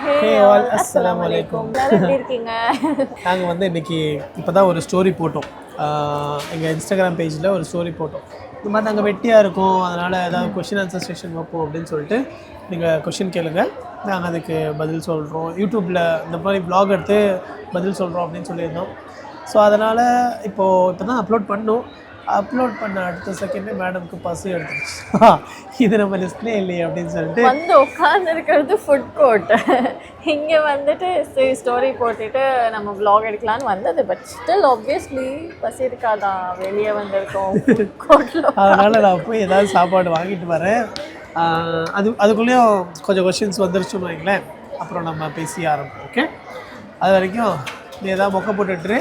Hey all அஸ்ஸலாமு அலைக்கும். எப்படி இருக்கீங்க? நாங்கள் வந்து இன்றைக்கி இப்போ தான் ஒரு ஸ்டோரி போட்டோம். எங்கள் இன்ஸ்டாகிராம் பேஜில் ஒரு ஸ்டோரி போட்டோம். இந்த மாதிரி நாங்கள் வெட்டியாக இருக்கோம், அதனால் ஏதாவது கொஷின் ஆன்சர் செஷன் வைப்போம் அப்படின்னு சொல்லிட்டு நீங்கள் கொஷின் கேளுங்க, நாங்கள் அதுக்கு பதில் சொல்கிறோம். யூடியூப்பில் இந்த மாதிரி வ்ளாக் எடுத்து பதில் சொல்கிறோம் அப்படின்னு சொல்லியிருந்தோம். ஸோ அதனால் இப்போ தான் அப்லோட் பண்ணோம். அப்லோட் பண்ண அடுத்த செகண்டே மேடம்க்கு பசி எடுத்துருச்சு. இது நம்ம லிஸ்ட்லேயே இல்லையே அப்படின்னு சொல்லிட்டு வந்து உட்காந்துருக்கிறது ஃபுட் கோர்ட். இங்கே வந்துட்டு ஸ்டோரி போட்டுட்டு நம்ம வ்ளாக் எடுக்கலான்னு வந்தது. பட் ஸ்டில் ஆப்வியஸ்லி பசி இருக்காதா, வெளியே வந்திருக்கோம் கோர்ட்டில். அதனால் நான் போய் ஏதாவது சாப்பாடு வாங்கிட்டு வரேன். அதுக்குள்ளேயும் கொஞ்சம் கொஷின்ஸ் வந்துருச்சுன்னு வைங்களேன், அப்புறம் நம்ம பேசி ஆரம்பிப்போம். ஓகே, அது வரைக்கும் நீ ஏதாவது மொக்க போட்டுட்டு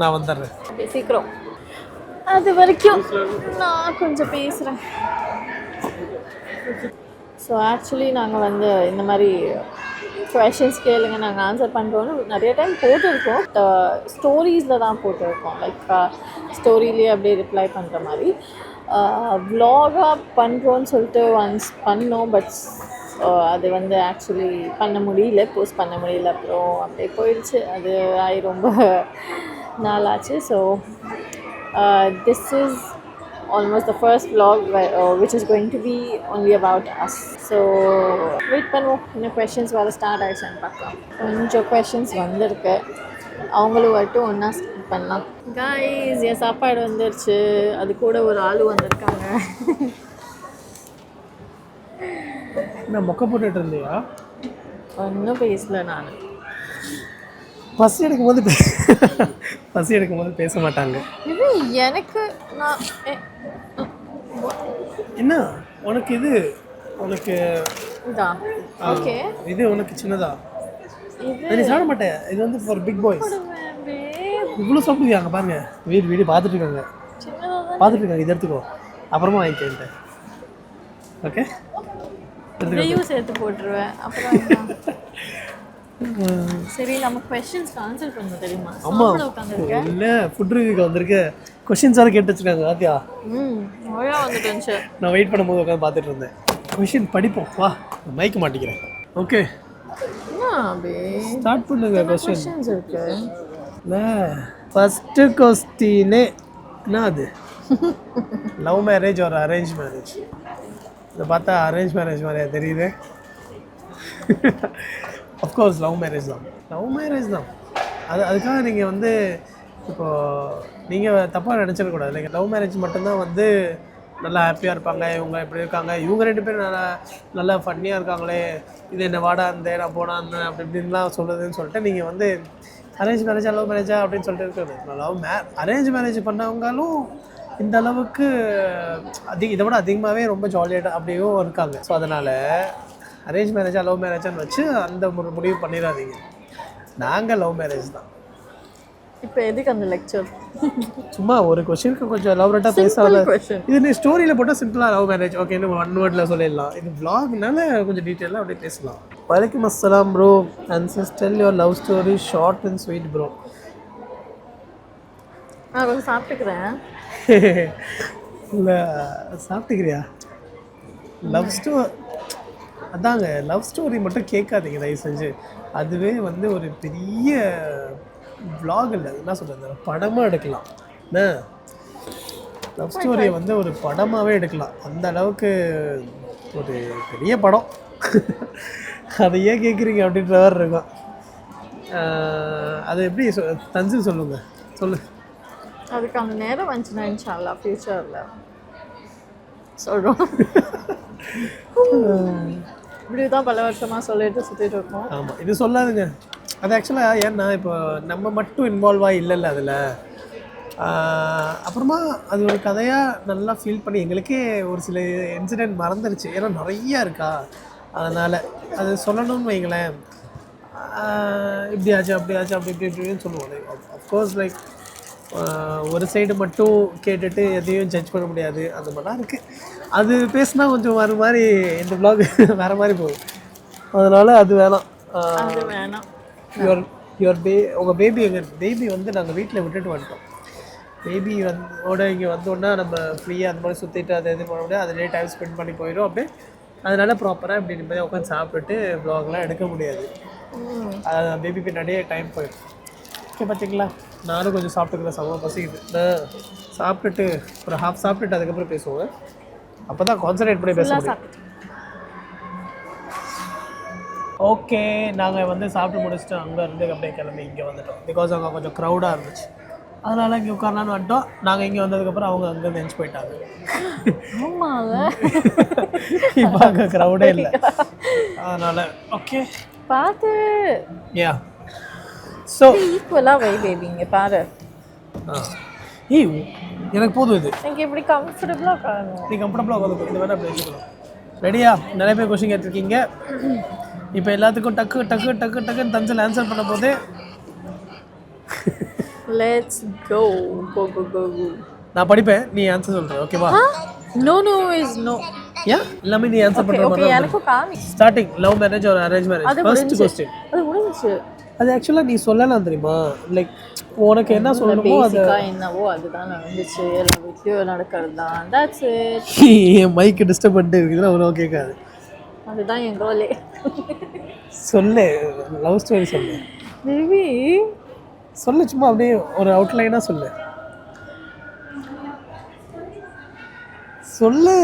நான் வந்துடுறேன். சீக்கிரம், அது வரைக்கும் நான் கொஞ்சம் பேசுகிறேன். ஸோ ஆக்சுவலி நாங்கள் வந்து இந்த மாதிரி கொஷின்ஸ் கேளுங்க, நாங்கள் ஆன்சர் பண்ணுறோன்னு நிறைய டைம் போட்டிருக்கோம். ஸ்டோரிஸில் தான் போட்டிருக்கோம். லைக் ஸ்டோரியிலேயே அப்படியே ரிப்ளை பண்ணுற மாதிரி. வ்ளாகாக பண்ணுறோன்னு சொல்லிட்டு ஒன்ஸ் பண்ணோம். பட் அது வந்து ஆக்சுவலி பண்ண முடியல, போஸ்ட் பண்ண முடியல. அப்புறம் அப்படியே போயிடுச்சு. அது ஆகி ரொம்ப நாளாச்சு. So this is almost the first vlog which is going to be only about us. So wait பண்ணுவோம், இன்னும் questions வர ஸ்டார்ட் ஆகிடுச்சான்னு பார்க்கலாம். கொஞ்சம் questions வந்திருக்கு, அவங்களும் வந்துட்டு ஒன்றா ஸ்டார்ட் பண்ணலாம். கைஸ், என் சாப்பாடு வந்துருச்சு, அது கூட ஒரு ஆளு வந்திருக்காங்க. நான் மொக்க போட்டுட்டு இருந்தியா? ஒன்றும் பேசல. நான் பசி எடுக்கும்போது பேச மாட்டாங்க. இது எனக்கு நான் என்ன உனக்கு இது உனக்கு இதா ஓகே, இது உனக்கு சின்னதா, நீ சாப்பிட மாட்டேன். இது வந்து ஃபார் பிக் பாய்ஸ். இவ்வளோ சாப்பிடுவாங்க பாருங்க, வீடு பார்த்துட்டு இருக்காங்க, இது எடுத்துக்கோ, அப்புறமா வாங்கிக்கிட்டேன். ஓகே, இதையும் சேர்த்து போட்டுருவேன். அப்புறம் சரி, நம்ம क्वेश्चंस ஆன்சர் பண்ணணும் தெரியுமா? சாப்பிட உட்கார்ந்திருக்கேன், இல்ல ஃபுட் ரிவ்யூக்கு வந்திருக்கேன். क्वेश्चंस வேற கேட்டு வச்சிருக்காங்க. ஆத்தியா ஓயா வந்துட்டேன்ச்சு. நான் வெயிட் பண்ணும்போது உட்கார்ந்து பார்த்துட்டு இருந்தேன். क्वेश्चन படிப்போம் வா. மைக் மாட்டிக்கிறேன். ஓகே, ஸ்டார்ட் பண்ணுங்க. क्वेश्चंस இருக்கு. ஃபர்ஸ்ட் क्वेश्चन என்னது? Love marriage or arrange marriage? இதை பார்த்தா அரேஞ்ச் மேரேஜ் மாதிரியா தெரியுது. அஃப்கோர்ஸ் லவ் மேரேஜ் தான். அதுக்காக நீங்கள் வந்து இப்போது நீங்கள் தப்பாக நினச்சிடக்கூடாது. லைக் லவ் மேரேஜ் மட்டும்தான் வந்து நல்லா ஹாப்பியாக இருப்பாங்க, இவங்க இப்படி இருக்காங்க, இவங்க ரெண்டு பேரும் நல்லா ஃபன்னியாக இருக்காங்களே, இது என்ன வாடா இருந்தேன் நான் போனா இருந்தேன் அப்படி இப்படின்லாம் சொல்லுதுன்னு சொல்லிட்டு நீங்கள் வந்து அரேஞ்ச் மேரேஜா லவ் மேரேஜா அப்படின்னு சொல்லிட்டு இருக்கிறது. அரேஞ்ச் மேரேஜ் பண்ணவங்களும் இந்த அளவுக்கு இதை விட அதிகமாகவே ரொம்ப ஜாலியாக அப்படியும் இருக்காங்க. ஸோ அதனால் அரேஞ்ச் மேரேஜா லவ் மேரேஜான்னு வச்சு அந்த முடிவு பண்ணிடாதீங்க. நாங்கள் லவ் மேரேஜ் தான். இப்போ எதுக்கு அந்த லெக்சர்? சும்மா ஒரு கொஸ்டினுக்கு கொஞ்சம் எலாபரேட்டாக பேசாத. இது நீ ஸ்டோரியில் போட்டால் சிம்பிளாக லவ் மேரேஜ் ஓகேன்னு ஒன் வேர்டில் சொல்லிடலாம். இது வ்ளாக்னால கொஞ்சம் டீட்டெயிலாக அப்படியே பேசலாம். வலைக்கும் அஸ்ஸலாம் bro, and tell your love story short and sweet bro. நான் கொஞ்சம் சாப்பிட்டுக்கிறேன். இல்லை சாப்பிட்டுக்கிறியா? லவ் ஸ்டோரி மட்டும் கேட்காதீங்க தயவு செஞ்சு. அதுவே வந்து ஒரு பெரிய வ்ளாக் இல்லை, என்ன சொல்கிறது, படமாக எடுக்கலாம். என்ன லவ் ஸ்டோரியை வந்து ஒரு படமாகவே எடுக்கலாம், அந்த அளவுக்கு ஒரு பெரிய படம். அதை ஏன் கேட்குறீங்க அப்படின்ற மாதிரி இருக்கும். அது எப்படி தன்சில் சொல்லு. அதுக்கு அந்த நேரம் வந்துச்சுன்னா இன்ஷா அல்லாஹ் ஃபியூச்சரில் சொல்கிறோம். இப்படி தான் பல வருஷமாக சொல்லிட்டு சுற்றிட்டு இருக்கோம். ஆமாம், இது சொல்லாதுங்க. அது ஆக்சுவலாக ஏன்னா இப்போ நம்ம மட்டும் இன்வால்வாக இல்லைல்ல அதில். அப்புறமா அது ஒரு கதையாக நல்லா ஃபீல் பண்ணி எங்களுக்கே ஒரு சில இன்சிடெண்ட் மறந்துடுச்சு, ஏன்னா நிறையா இருக்கா. அதனால் அது சொல்லணும்னு வைங்களேன், இப்படி ஆச்சு அப்படி இப்படின்னு சொல்லுவோம். அஃப்கோர்ஸ் லைக் ஒரு சைடு மட்டும் கேட்டுட்டு எதையும் ஜட்ஜ் பண்ண முடியாது, அந்த மாதிரிலாம் இருக்குது. அது பேசினா கொஞ்சம் வேறு மாதிரி, இந்த வ்ளாக் வேறு மாதிரி போகும். அதனால் அது வேணாம். உங்கள் பேபி வந்து நாங்கள் வீட்டில் விட்டுட்டு வந்துட்டோம். பேபி இங்கே வந்தோன்னா நம்ம ஃப்ரீயாக அந்த மாதிரி சுற்றிட்டு அதை இது பண்ண முடியாது, அதிலே டைம் ஸ்பெண்ட் பண்ணி போயிடும் அப்படியே. அதனால் ப்ராப்பராக இப்படி நிம்மதியாக உட்காந்து சாப்பிட்டுட்டு வ்ளாக்லாம் எடுக்க முடியாது. அது பேபி பின்னாடியே டைம் போயிடும். ஓகே பார்த்தீங்களா, நானும் கொஞ்சம் சாப்பிட்டுக்கிறேன், செம்ம பசிக்குது. நான் சாப்பிட்டுட்டு ஒரு ஹாஃப் சாப்பிட்டுட்டு அதுக்கப்புறம் பேசுவேன். அப்போ தான் கான்சன்ட்ரேட் பண்ணி பேச முடியும். ஓகே, நாங்கள் வந்து சாப்பிட்டு முடிச்சுட்டு அங்கே இருந்து அப்படியே கிளம்பி இங்கே வந்துட்டோம். பிகாஸ் அங்கே கொஞ்சம் க்ரௌடாக இருந்துச்சு, அதனால் இங்கே உட்காரலான்னு வந்துட்டோம். நாங்கள் இங்கே வந்ததுக்கப்புறம் அவங்க அங்கேருந்து எஞ்சி போயிட்டாங்க. இப்போ அங்கே க்ரௌடே இல்லை, அதனால் ஓகே பார்த்து யா. ஸோ ஈக்குவலாக வை பேபி, இங்கே பாரு. ஏய் எனக்கு போதும், இது எனக்கு எப்படி கம்ஃபர்டபுளாக உட்காரணும். நீ கம்ஃபர்டபுளாக உட்காந்து இது வேணால் அப்படி வச்சுக்கலாம். ரெடியா? நிறைய பேர் கொஸ்டின் கேட்டிருக்கீங்க. இப்போ எல்லாத்துக்கும் டக்கு டக்கு டக்கு டக்குன்னு தஞ்சல் ஆன்சர் பண்ண போது லெட்ஸ் கோ கோ கோ கோ. நான் படிப்பேன், நீ ஆன்சர் சொல்கிறேன், ஓகேவா? No no is no. ஏன் எல்லாமே நீ ஆன்சர் பண்ணுற ஓகே, எனக்கு காமி. ஸ்டார்டிங் லவ் மேரேஜ் ஒரு அரேஞ்ச் மேரேஜ்? ஃபர்ஸ்ட் क्वेश्चन அது முடிஞ்சிச்சு. அது ஆக்சுவலாக நீ சொல்லலாம் தெரியுமா, லைக் உனக்கு என்ன சொல்லணுமோ அது என்னவோ அதுதான் நடந்துச்சு. எல்லா வீட்லேயும் நடக்கிறது தான். That's it. என் மைக்கு டிஸ்டர்ப் பண்ணிட்டு இருக்குதுன்னா அவ்வளோ கேட்காது. அதுதான் என் ரோலே. சொல்லு, லவ் ஸ்டோரி சொல்லு பேபி. சொல்லு, சும்மா அப்படியே ஒரு அவுட்லைனாக சொல்லு. சொல்லு.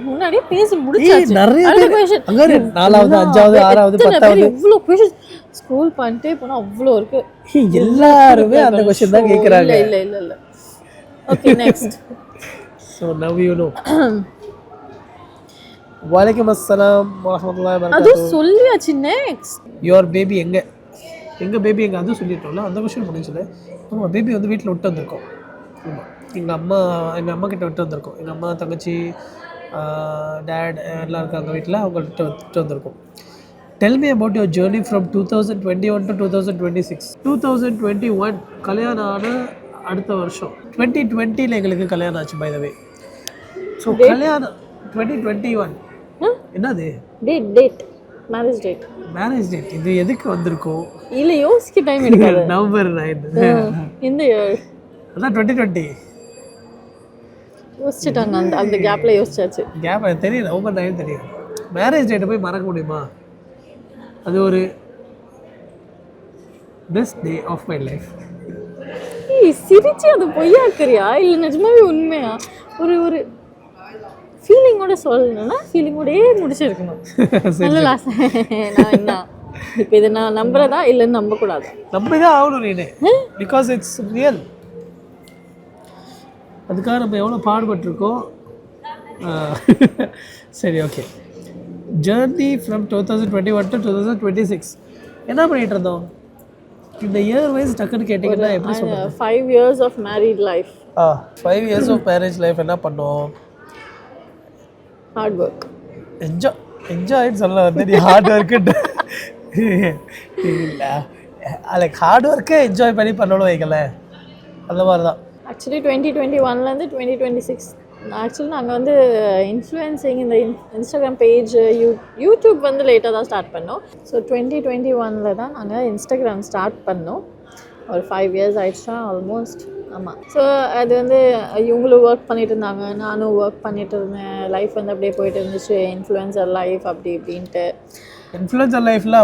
முன்னாடியே பேசி முடிச்சாச்சு. நிறைய பேர் 4வது 5வது 6வது 10வது இவ்வளோ கொஸ்டின் ஸ்க்ரோல் பண்ணிட்டே போனால் அவ்வளோ இருக்கு. எல்லாருமே அந்த கொஸ்டின் தான் கேட்குறாங்க. இல்லை இல்லை இல்லை. Okay, next. So now you know. வலைக்கம் அஸ்ஸலாம் வரஹ்மத்துல்லாஹி அது வபரகாத்துஹு. சொல்லியாச்சு. நெக்ஸ்ட், யுவர் பேபி எங்கள் பேபி எங்கே, அதுவும் சொல்லிட்டோம்ல, அந்த கொஸ்டின் முடிஞ்சது. ஆமாம், பேபி வந்து வீட்டில் விட்டு வந்திருக்கோம். ஆமாம், எங்கள் அம்மா கிட்ட விட்டு வந்திருக்கோம். எங்கள் அம்மா, தங்கச்சி, டேட் எல்லாம் இருக்காங்க வீட்டில், அவங்கள்ட்ட விட்டு வந்திருக்கோம். Tell me about your journey from 2021 to 2026. 2021 கல்யாணம் ஆன அடுத்த வருஷம் 2020 எங்களுக்கு கல்யாணம் ஆச்சு, பை த வே. ஸோ கல்யாணம் 2021 என்னது டேட் மேரேஜ் டேட் இது எதுக்கு வந்திருக்கோம்? இல்லை, யோசிக்க டைம் எடுக்காது. நவம்பர் 9 இந்த அதான் 2020 யோசிச்சுட்டாங்க. அந்த கேப்ல யோசிச்சாச்சு. கேப் தெரியும், நவம்பர் 9 தெரியும். மேரேஜ் டேட்டை போய் மறக்க முடியுமா? அது ஒரு best day of my life. சிரிச்சு அது பொய்யாக்குறியா இல்லை நிஜமாவே உண்மையா? ஒரு ஃபீலிங்கோட சொல்லணும்னா ஃபீலிங்கோடயே முடிச்சிருக்கணும். நல்ல லாஸ். நான் என்ன இப்போ இதை நான் நம்புறதா இல்லைன்னு நம்பக்கூடாது. நம்பிதான் ஆகணும் நீனு, பிகாஸ் இட்ஸ் ரியல். அதுக்காக நம்ம எவ்வளோ பாடுபட்டிருக்கோம். சரி, ஓகே. ஜேர்னி ஃப்ரம் 2021 to 2026 என்ன பண்ணிகிட்டு இருந்தோம்? இந்த இயர் வைஸ் டக்குன்னு கேட்டிங்கன்னா எப்படி சொல்லுங்கள்? 5 years of married life. 5 years of marriage life என்ன பண்ணோம்? Hard work. என்ஜாய்ன்னு சொல்ல வந்து நீ ஹார்ட் ஒர்க்குட்டு இல்லை, லைக் ஹார்ட் ஒர்க்கே என்ஜாய் பண்ணி பண்ணணும் வைக்கல, அந்த மாதிரி தான். ஆக்சுவலி 2021லேருந்து 2026 ஆக்சுவலி நாங்கள் வந்து இன்ஃப்ளூயன்சிங் இந்த இன்ஸ்டாகிராம் பேஜ், யூடியூப் வந்து லேட்டாக தான் ஸ்டார்ட் பண்ணோம். ஸோ 2021 தான் நாங்கள் இன்ஸ்டாகிராம் ஸ்டார்ட் பண்ணோம். ஒரு 5 years ஆயிடுச்சா ஆல்மோஸ்ட். ஆமாம். ஸோ அது வந்து இவங்களும் ஒர்க் பண்ணிட்டு இருந்தாங்க, நானும் ஒர்க் பண்ணிட்டு இருந்தேன். லைஃப் வந்து அப்படியே போயிட்டு இருந்துச்சு. இன்ஃப்ளூயன்சர் லைஃப் அப்படி இப்படின்ட்டு. இன்ஃப்ளூயன்சர் லைஃப்ல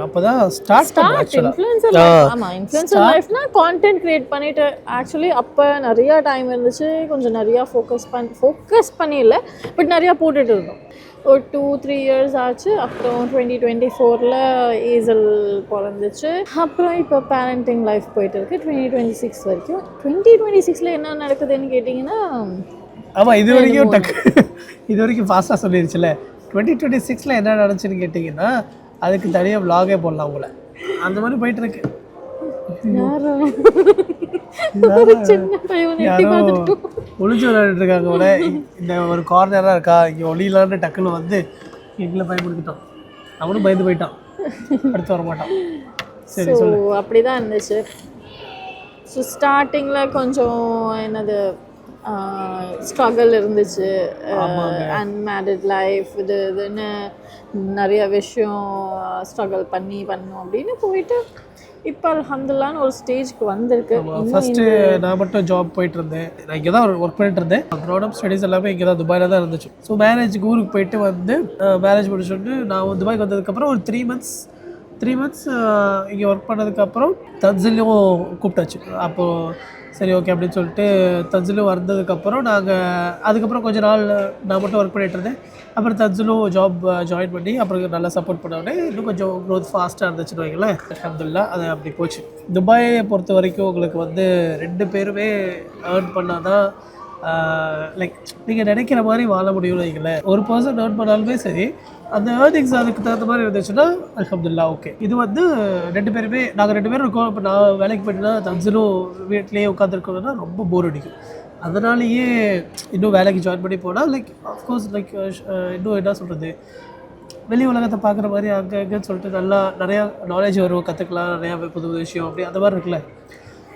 அப்போ தான் ஸ்டார்ட் இன்ஃப்ளூயன்சர் லைஃப். ஆமாம், இன்ஃப்ளூயன்சர் லைஃப்னா கான்டென்ட் கிரியேட் பண்ணிட்டு ஆக்சுவலி அப்போ நிறையா டைம் இருந்துச்சு. கொஞ்சம் நிறையா ஃபோக்கஸ் பண்ணி இல்லை, பட் நிறையா போட்டுட்டு இருந்தோம். ஒரு 2-3 years ஆச்சு. அப்புறம் 2024 ஈசல் பிறந்துச்சு. அப்புறம் இப்போ பேரண்டிங் லைஃப் போயிட்டு இருக்கு 2026 வரைக்கும். 2026 என்ன நடக்குதுன்னு கேட்டிங்கன்னா, ஆமாம், இது வரைக்கும் ஃபாஸ்ட்டாக சொல்லிடுச்சுல. 2026 என்ன நடந்துச்சுன்னு கேட்டிங்கன்னா அதுக்கு தனியாக vlog போடலாம் உங்களை. அந்த மாதிரி போயிட்டு இருக்கு. ஒளிஞ்சு விளையாடிட்டு இருக்காங்க உள்ள. இந்த ஒரு கார்னராக இருக்கா, இங்கே ஒளியிலான்னு டக்குன்னு வந்து எங்களை பயன்படுத்திட்டோம். அவனும் பயந்து போயிட்டான், அடுத்து வர மாட்டான். சரி, சொல்லு. அப்படி தான் இருந்துச்சு. ஸோ ஸ்டார்டிங்கில் கொஞ்சம் என்னது ஸ்ட்ரகிள் இருந்துச்சு. அன்மேரிட் லைஃப் இதுன்னு நிறைய விஷயம் ஸ்ட்ரகிள் பண்ணோம் அப்படின்னு போயிட்டு இப்போ அல்ஹம்துலில்லாஹ்னு ஒரு ஸ்டேஜ்க்கு வந்திருக்கு. ஃபர்ஸ்ட்டு நான் மட்டும் ஜாப் போயிட்டு இருந்தேன். நான் இங்கே தான் ஒர்க் பண்ணிட்டு இருந்தேன். ப்ராடக்ட் ஸ்டடீஸ் எல்லாமே இங்கே தான் துபாயில் தான் இருந்துச்சு. ஸோ மேரேஜுக்கு ஊருக்கு போயிட்டு வந்து மேரேஜ் முடிச்சுட்டு நான் துபாய்க்கு வந்ததுக்கப்புறம் ஒரு 3 months 3 months இங்கே ஒர்க் பண்ணதுக்கப்புறம் தன்சிலும் கூப்பிட்டாச்சு. அப்போது சரி ஓகே அப்படின்னு சொல்லிட்டு தன்சிலும் வந்ததுக்கப்புறம் அதுக்கப்புறம் கொஞ்ச நாள் நான் மட்டும் ஒர்க் பண்ணிகிட்டு இருந்தேன். அப்புறம் தன்சிலும் ஜாப் ஜாயின் பண்ணி அப்புறம் நல்லா சப்போர்ட் பண்ணோடனே இன்னும் கொஞ்சம் க்ரோத் ஃபாஸ்ட்டாக இருந்துச்சுன்னு வைங்களேன். அல்ஹம்துலில்லாஹ் அது அப்படி போச்சு. துபாயை பொறுத்த வரைக்கும் உங்களுக்கு வந்து 2 பேருமே ஏர்ன் பண்ணால் தான் லைக் நீங்கள் நினைக்கிற மாதிரி வாழ முடியும்னு வைங்களேன். ஒரு பர்சன் ஏர்ன் பண்ணாலுமே சரி, அந்த ஏர்னிங்ஸ் அதுக்கு தகுந்த மாதிரி இருந்துச்சுன்னா அல்ஹம்துலில்லாஹ் ஓகே. இது வந்து 2 பேருமே நாங்கள் 2 பேரும் இருக்கோம். இப்போ நான் வேலைக்கு போயிட்டுனா தன்சிலும் வீட்லேயே உட்காந்துருக்கணும்னா ரொம்ப போர் அடிக்கும். அதனாலேயே இன்னும் வேலைக்கு ஜாயின் பண்ணி போனால் லைக் அஃப்கோர்ஸ் லைக் இன்னும் என்ன சொல்கிறது, வெளி உலகத்தை பார்க்குற மாதிரி அங்கே இங்கேன்னு சொல்லிட்டு நல்லா நிறையா நாலேஜ் வரும், கற்றுக்கலாம், நிறையா புது புது விஷயம் அப்படி அந்த மாதிரி இருக்குல்ல.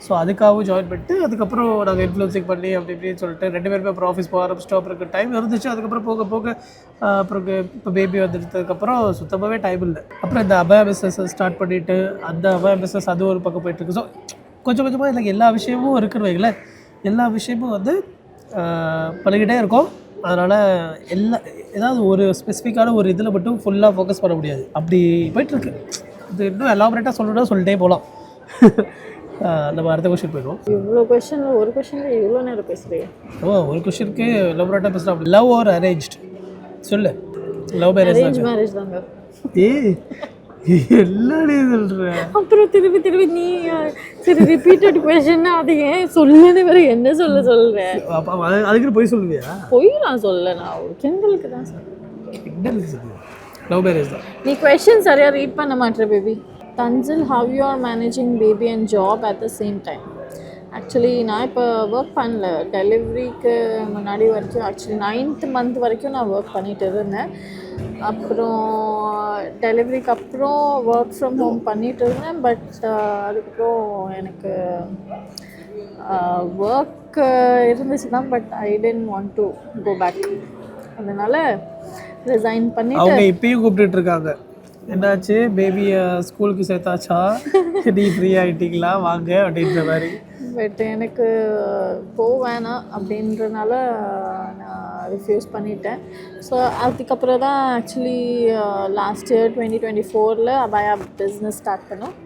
ஸோ அதுக்காகவும் ஜாயின் பண்ணிட்டு அதுக்கப்புறம் நாங்கள் இன்ஃப்ளூன்சிங் பண்ணி அப்படி இப்படின்னு சொல்லிட்டு 2 பேருமே அப்புறம் ஆஃபீஸ் போக ஆரம்பிச்சிட்டோம். அப்புறம் டைம் இருந்துச்சு. அதுக்கப்புறம் போக போக அப்புறம் இப்போ பேபி வந்துட்டதுக்கப்புறம் சுத்தமாகவே டைம் இல்லை. அப்புறம் இந்த அபயா பிஸ்னஸ் ஸ்டார்ட் பண்ணிவிட்டு அந்த அபயா பிஸ்னஸ் அது ஒரு பக்கம் போயிட்டுருக்கு. ஸோ கொஞ்சம் கொஞ்சமாக எனக்கு எல்லா விஷயமும் இருக்குன்னு வைங்களேன். எல்லா விஷயமும் வந்து பண்ணிக்கிட்டே இருக்கோம். அதனால் ஏதாவது ஒரு ஸ்பெசிஃபிக்கான ஒரு இதில் மட்டும் ஃபுல்லாக ஃபோக்கஸ் பண்ண முடியாது. அப்படி போயிட்டுருக்கு. இது இன்னும் எலாபரேட்டாக சொல்லணும்னா சொல்லிட்டே போகலாம். நம்ம அடுத்த கொஸ்டின் போயிடுவோம். இவ்வளோ கொஸ்டினில் ஒரு கொஸ்டினில் இவ்வளோ நேரம் பேசுகிறீங்க. ஒரு கொஸ்டினுக்கு எலாபரேட்டாக பேசுகிறோம். லவ் ஆர் அரேஞ்ச்டு சொல்லு. லவ் மேரேஜ் தாங்க. எல்லாமே சொல்கிறேன். அப்புறம் திருப்பி நீ சரி ரிப்பீட்டட் கொஸ்டின் அது ஏன் சொல்லுன்னு வேறு என்ன சொல்லுவேன். அதுக்கு போய் சொல்லுவியா? பொய் நான் சொல்ல, நான் ஒரு கிண்டலுக்கு தான் சொல்லுவேன். லவ் மேரேஜ் தான். நீ கொஸ்டின் சரியாக ரீட் பண்ண மாட்டேற baby. Tanzil, how you are managing baby and job at the same time? Actually நான் இப்போ ஒர்க் பண்ணல. டெலிவரிக்கு முன்னாடி வரைக்கும் ஆக்சுவலி 9th month வரைக்கும் நான் ஒர்க் பண்ணிகிட்டு இருந்தேன். அப்புறம் டெலிவரிக்கு அப்புறம் ஒர்க் ஃப்ரம் ஹோம் பண்ணிகிட்டு இருந்தேன். பட் அதுக்கப்புறம் எனக்கு ஒர்க் இருந்துச்சு தான். But I didn't want to go back. அதனால் ரிசைன் பண்ணிட்டு அவங்க இப்பயும் கூப்பிட்டுட்டு இருக்காங்க. என்னாச்சு பேபியை ஸ்கூலுக்கு சேர்த்தாச்சா, நீ ஃப்ரீ ஆகிட்டீங்களா வாங்க அப்படின்ற மாதிரி. பட் எனக்கு வேணாம் அப்படின்றனால நான் ரிஃப்யூஸ் பண்ணிட்டேன். ஸோ அதுக்கப்புறம் தான் actually last year 2024 Abhaya business start பண்ணோம்.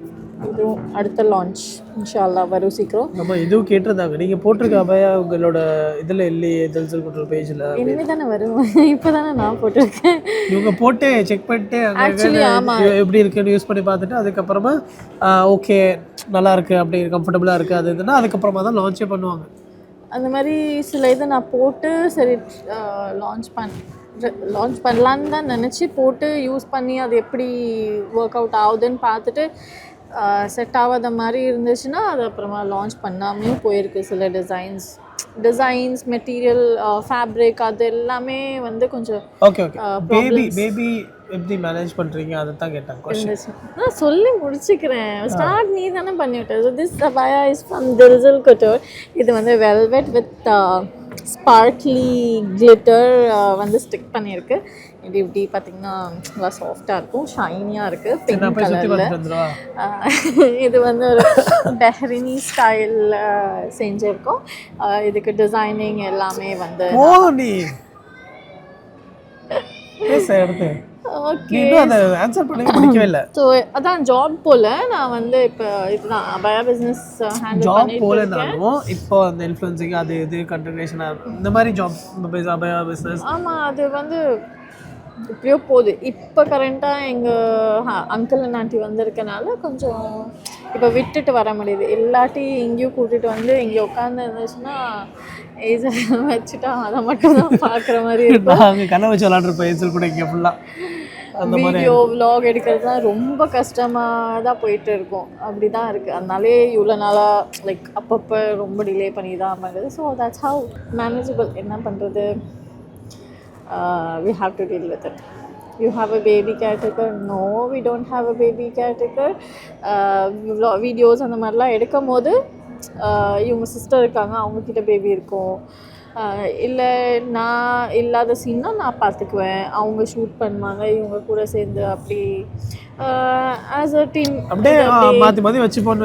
இதுவும் அடுத்த லான்ச் இன்ஷா அல்லாஹ் வரும் சீக்கிரம். நம்ம இதுவும் கேட்டிருந்தாங்க, நீங்கள் போட்டிருக்க அபயா உங்களோட இதில் இல்லையே தல்சல் போட்டிருக்க பேஜில். இனிமேல் தானே வரும். இப்போ தானே நான் போட்டிருக்கேன். இவங்க போட்டு செக் பண்ணிட்டு ஆக்சுவலி ஆமாம் எப்படி இருக்குன்னு யூஸ் பண்ணி பார்த்துட்டு அதுக்கப்புறமா ஓகே நல்லா இருக்குது அப்படி கம்ஃபர்டபுளாக இருக்குது அது இதுன்னா அதுக்கப்புறமா தான் லான்ச்சே பண்ணுவாங்க. அந்த மாதிரி சில இதை நான் போட்டு சரி லான்ச் பண்ணலான்னு தான் நினச்சி போட்டு யூஸ் பண்ணி அது எப்படி ஒர்க் அவுட் ஆகுதுன்னு பார்த்துட்டு செட் ஆகாத மாதிரி இருந்துச்சுன்னா அது அப்புறமா லான்ச் பண்ணாமையும் போயிருக்கு. சில டிசைன்ஸ் மெட்டீரியல் ஃபேப்ரிக் அது எல்லாமே வந்து கொஞ்சம் ஓகே பேபி எப்படி மேனேஜ் பண்ணுறீங்க அதை தான் கேட்டாங்க. நான் சொல்லி முடிச்சுக்கிறேன். ஸ்டார்ட் நீ தானே பண்ணிவிட்டேன். So this abaya is from தில்சல் கட்டோர். இது வந்து வெல்வெட் வித் ஸ்பார்க்லி கிளிட்டர் வந்து ஸ்டிக் பண்ணியிருக்கு. இது இப்படி பார்த்தீங்கன்னா நல்லா சாஃப்டாக இருக்கும், ஷைனியாக இருக்குது, பிங்க் கலரில். இது வந்து ஒரு பெஹ்ரினி ஸ்டைலில் செஞ்சுருக்கோம். இதுக்கு டிசைனிங் எல்லாமே வந்து ஓகே. ஸோ அதான் ஜாப் போல் நான் வந்து இப்போ இதுதான் அபயா பிஸ்னஸ் ஹேண்டில் பண்ணிட்டு இப்போ அந்த இன்ஃப்ளூயன்சிங் அது இது கண்டினியூஷனாக இந்த மாதிரி ஜாப் அபயா பிஸ்னஸ். ஆமாம் அது வந்து இப்படியோ போகுது. இப்போ கரண்ட்டாக எங்கள் அங்கிள் அண்ட் ஆண்டி வந்திருக்கனால கொஞ்சம் இப்போ விட்டுட்டு வர முடியுது. இல்லாட்டி எங்கேயும் கூட்டிகிட்டு வந்து இங்கே உட்காந்து இருந்துச்சுன்னா ஏஜ் வச்சுட்டா அதை மட்டும் தான் பார்க்குற மாதிரி இருக்கும். நாங்கள் கண்ணை வச்சு விளாண்டுருப்போம் ஏஜல் கூட இங்கே ஃபுல்லாக வீடியோ விலாக் எடுக்கிறது தான் ரொம்ப கஷ்டமாக தான் போயிட்டு இருக்கும். அப்படி தான் இருக்குது. அதனாலே இவ்வளோ நாளாக லைக் அப்பப்போ ரொம்ப டிலே பண்ணி தான் பண்ணுறது. So that's how manageable. என்ன பண்ணுறது, we have to deal with it. You have a baby caretaker? No, we don't have a baby caretaker. Videos அந்த மாதிரிலாம் எடுக்கும் போது இவங்க சிஸ்டர் இருக்காங்க, அவங்கக்கிட்ட பேபி இருக்கும். இல்லை நான் இல்லாத சீன்னா நான் பார்த்துக்குவேன். அவங்க ஷூட் பண்ணுவாங்க இவங்க கூட சேர்ந்து. அப்படி ஆஸ் அ டீம் அப்படியே மாற்றி வச்சுப்போம்.